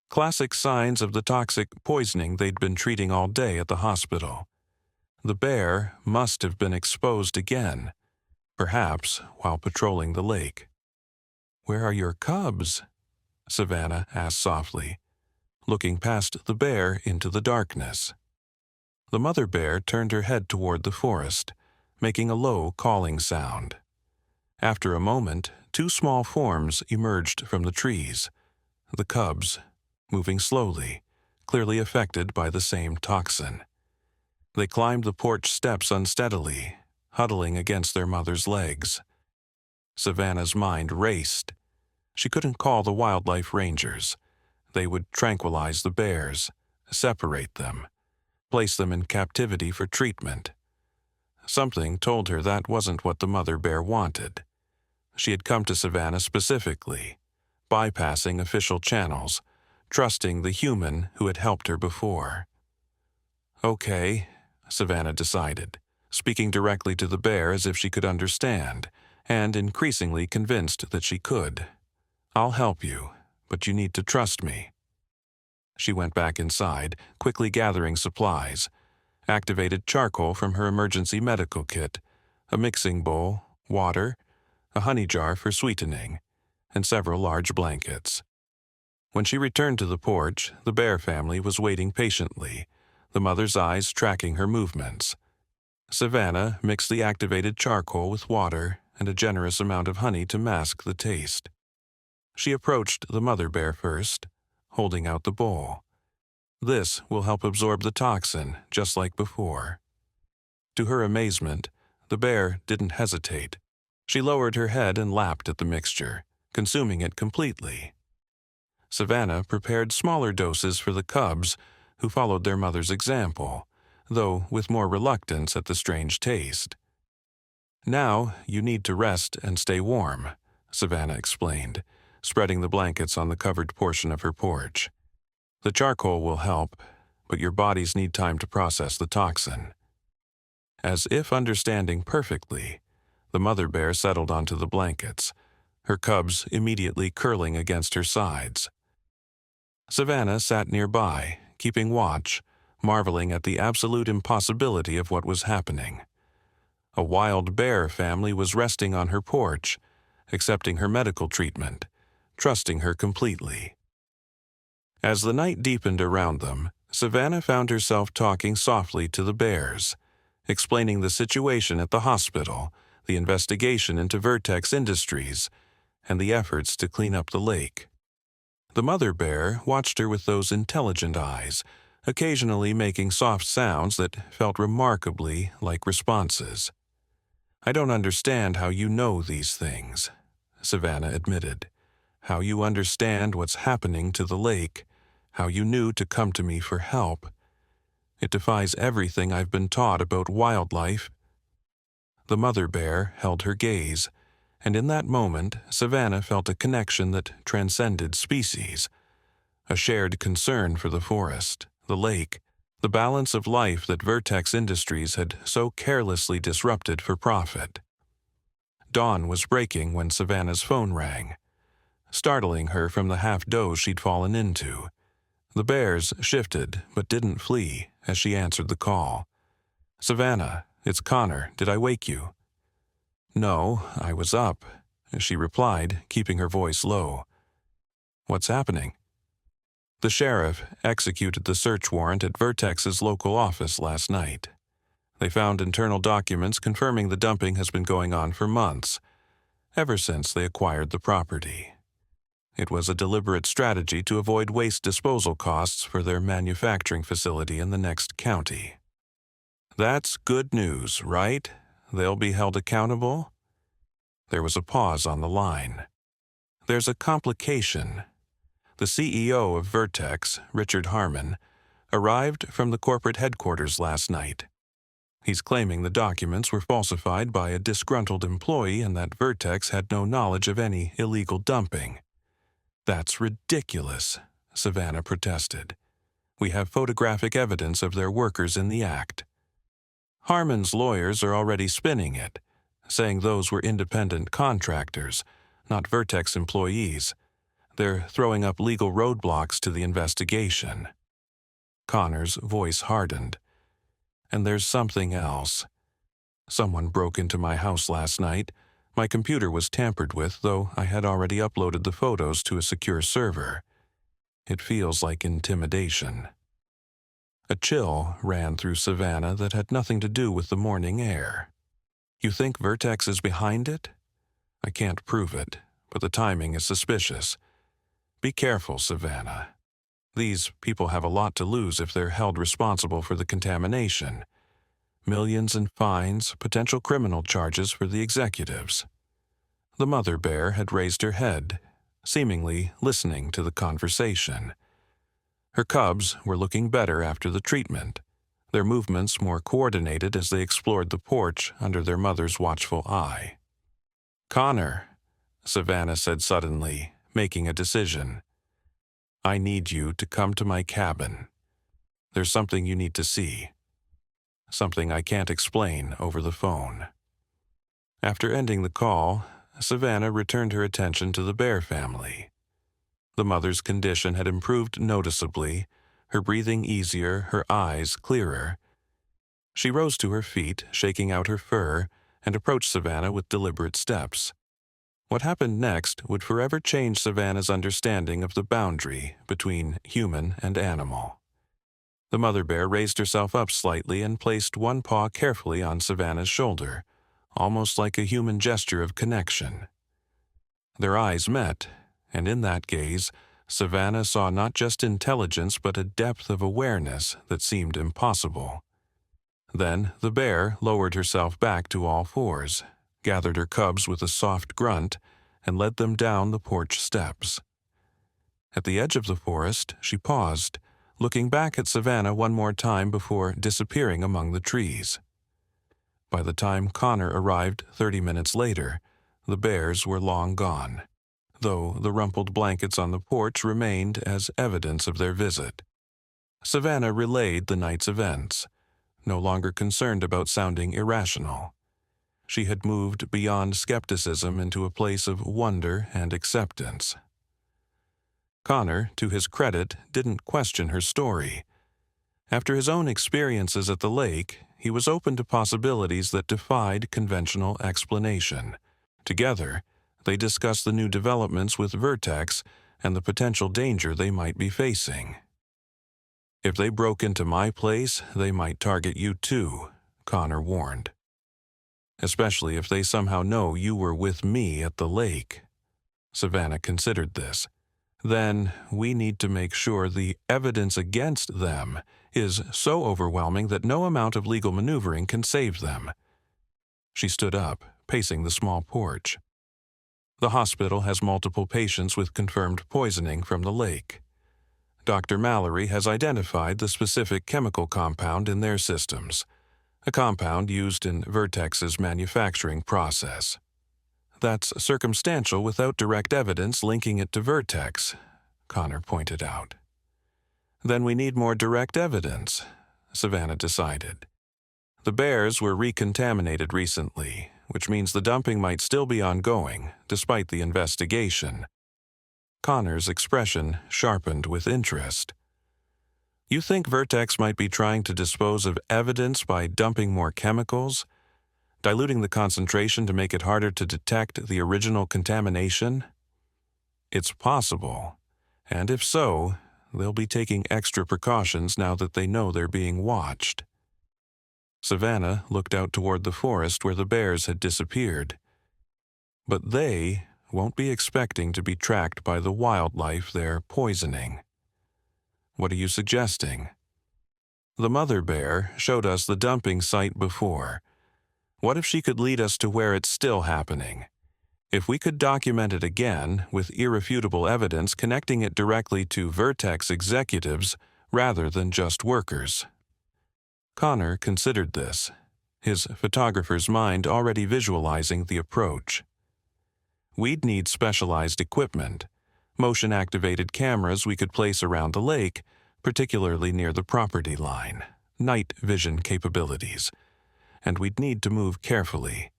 Classic signs of the toxic poisoning they'd been treating all day at the hospital. The bear must have been exposed again, perhaps while patrolling the lake. "Where are your cubs?" Savannah asked softly, looking past the bear into the darkness. The mother bear turned her head toward the forest, making a low calling sound. After a moment, two small forms emerged from the trees, the cubs, moving slowly, clearly affected by the same toxin. They climbed the porch steps unsteadily, huddling against their mother's legs. Savannah's mind raced. She couldn't call the wildlife rangers. They would tranquilize the bears, separate them, place them in captivity for treatment. Something told her that wasn't what the mother bear wanted. She had come to Savannah specifically, bypassing official channels, trusting the human who had helped her before. "Okay," Savannah decided, speaking directly to the bear as if she could understand, and increasingly convinced that she could. "I'll help you, but you need to trust me." She went back inside, quickly gathering supplies, activated charcoal from her emergency medical kit, a mixing bowl, water, a honey jar for sweetening, and several large blankets. When she returned to the porch, the bear family was waiting patiently, the mother's eyes tracking her movements. Savannah mixed the activated charcoal with water and a generous amount of honey to mask the taste. She approached the mother bear first, holding out the bowl. "This will help absorb the toxin, just like before." To her amazement, the bear didn't hesitate. She lowered her head and lapped at the mixture, consuming it completely. Savannah prepared smaller doses for the cubs, who followed their mother's example, though with more reluctance at the strange taste. "Now you need to rest and stay warm," Savannah explained, spreading the blankets on the covered portion of her porch. "The charcoal will help, but your bodies need time to process the toxin." As if understanding perfectly, the mother bear settled onto the blankets, her cubs immediately curling against her sides. Savannah sat nearby, keeping watch, marveling at the absolute impossibility of what was happening. A wild bear family was resting on her porch, accepting her medical treatment, trusting her completely. As the night deepened around them, Savannah found herself talking softly to the bears, explaining the situation at the hospital, the investigation into Vertex Industries, and the efforts to clean up the lake. The mother bear watched her with those intelligent eyes, occasionally making soft sounds that felt remarkably like responses. "I don't understand how you know these things," Savannah admitted. "How you understand what's happening to the lake, how you knew to come to me for help. It defies everything I've been taught about wildlife." The mother bear held her gaze, and in that moment Savannah felt a connection that transcended species, a shared concern for the forest, the lake, the balance of life that Vertex Industries had so carelessly disrupted for profit. Dawn was breaking when Savannah's phone rang, startling her from the half-doze she'd fallen into. The bears shifted but didn't flee as she answered the call. "Savannah, it's Connor. Did I wake you?" "No, I was up," she replied, keeping her voice low. "What's happening?" The sheriff executed the search warrant at Vertex's local office last night. They found internal documents confirming the dumping has been going on for months, ever since they acquired the property. It was a deliberate strategy to avoid waste disposal costs for their manufacturing facility in the next county. "That's good news, right? They'll be held accountable?" There was a pause on the line. "There's a complication." The CEO of Vertex, Richard Harmon, arrived from the corporate headquarters last night. He's claiming the documents were falsified by a disgruntled employee and that Vertex had no knowledge of any illegal dumping. "That's ridiculous," Savannah protested. "We have photographic evidence of their workers in the act." Harmon's lawyers are already spinning it, saying those were independent contractors, not Vertex employees. They're throwing up legal roadblocks to the investigation. Connor's voice hardened. "And there's something else. Someone broke into my house last night. My computer was tampered with, though I had already uploaded the photos to a secure server. It feels like intimidation." A chill ran through Savannah that had nothing to do with the morning air. "You think Vertex is behind it?" "I can't prove it, but the timing is suspicious. Be careful, Savannah. These people have a lot to lose if they're held responsible for the contamination. Millions in fines, potential criminal charges for the executives." The mother bear had raised her head, seemingly listening to the conversation. Her cubs were looking better after the treatment, their movements more coordinated as they explored the porch under their mother's watchful eye. "Connor," Savannah said suddenly, making a decision. "I need you to come to my cabin. There's something you need to see. Something I can't explain over the phone." After ending the call, Savannah returned her attention to the bear family. The mother's condition had improved noticeably, her breathing easier, her eyes clearer. She rose to her feet, shaking out her fur, and approached Savannah with deliberate steps. What happened next would forever change Savannah's understanding of the boundary between human and animal. The mother bear raised herself up slightly and placed one paw carefully on Savannah's shoulder, almost like a human gesture of connection. Their eyes met, and in that gaze, Savannah saw not just intelligence but a depth of awareness that seemed impossible. Then the bear lowered herself back to all fours, gathered her cubs with a soft grunt, and led them down the porch steps. At the edge of the forest, she paused, looking back at Savannah one more time before disappearing among the trees. By the time Connor arrived 30 minutes later, the bears were long gone, though the rumpled blankets on the porch remained as evidence of their visit. Savannah relayed the night's events, no longer concerned about sounding irrational. She had moved beyond skepticism into a place of wonder and acceptance. Connor, to his credit, didn't question her story. After his own experiences at the lake, he was open to possibilities that defied conventional explanation. Together, they discussed the new developments with Vertex and the potential danger they might be facing. If they broke into my place, they might target you too, Connor warned. Especially if they somehow know you were with me at the lake. Savannah considered this. Then we need to make sure the evidence against them is so overwhelming that no amount of legal maneuvering can save them. She stood up, pacing the small porch. The hospital has multiple patients with confirmed poisoning from the lake. Dr. Mallory has identified the specific chemical compound in their systems, a compound used in Vertex's manufacturing process. That's circumstantial without direct evidence linking it to Vertex, Connor pointed out. Then we need more direct evidence, Savannah decided. The bears were recontaminated recently, which means the dumping might still be ongoing, despite the investigation. Connor's expression sharpened with interest. You think Vertex might be trying to dispose of evidence by dumping more chemicals, diluting the concentration to make it harder to detect the original contamination? It's possible, and if so, they'll be taking extra precautions now that they know they're being watched. Savannah looked out toward the forest where the bears had disappeared. But they won't be expecting to be tracked by the wildlife they're poisoning. What are you suggesting? The mother bear showed us the dumping site before. What if she could lead us to where it's still happening? If we could document it again with irrefutable evidence connecting it directly to Vertex executives rather than just workers. Connor considered this, his photographer's mind already visualizing the approach. We'd need specialized equipment, motion-activated cameras we could place around the lake, particularly near the property line, night vision capabilities, and we'd need to move carefully.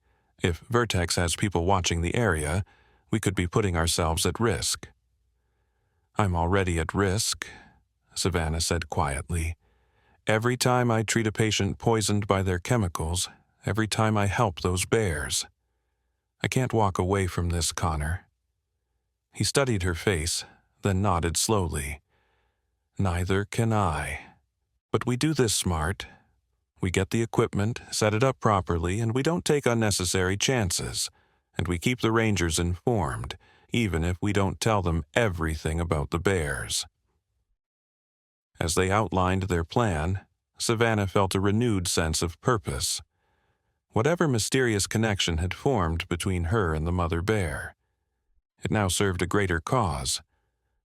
If Vertex has people watching the area, we could be putting ourselves at risk. I'm already at risk, Savannah said quietly. Every time I treat a patient poisoned by their chemicals, every time I help those bears. I can't walk away from this, Connor. He studied her face, then nodded slowly. Neither can I. But we do this smart. We get the equipment, set it up properly, and we don't take unnecessary chances. And we keep the rangers informed, even if we don't tell them everything about the bears. As they outlined their plan, Savannah felt a renewed sense of purpose. Whatever mysterious connection had formed between her and the mother bear, it now served a greater cause,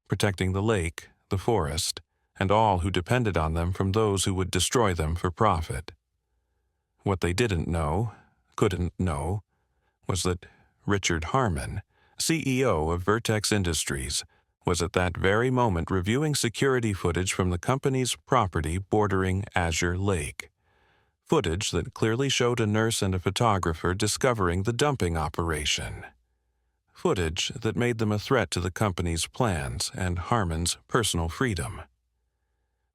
protecting the lake, the forest, and all who depended on them from those who would destroy them for profit. What they didn't know, couldn't know, was that Richard Harmon, CEO of Vertex Industries, was at that very moment reviewing security footage from the company's property bordering Azure Lake. Footage that clearly showed a nurse and a photographer discovering the dumping operation. Footage that made them a threat to the company's plans and Harmon's personal freedom.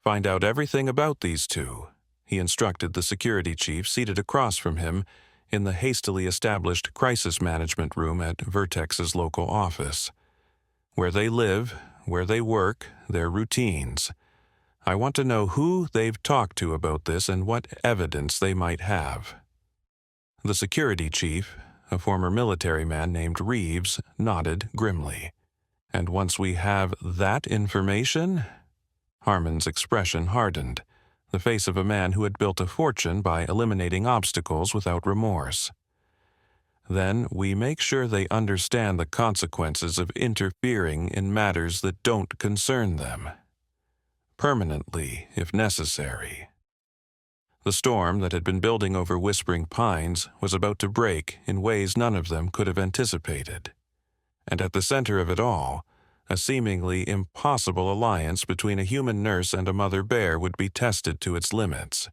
Find out everything about these two, he instructed the security chief seated across from him in the hastily established crisis management room at Vertex's local office. Where they live, where they work, their routines. I want to know who they've talked to about this and what evidence they might have. The security chief, a former military man named Reeves, nodded grimly. And once we have that information? Harmon's expression hardened, the face of a man who had built a fortune by eliminating obstacles without remorse. Then we make sure they understand the consequences of interfering in matters that don't concern them. Permanently, if necessary. The storm that had been building over Whispering Pines was about to break in ways none of them could have anticipated. And at the center of it all, a seemingly impossible alliance between a human nurse and a mother bear would be tested to its limits.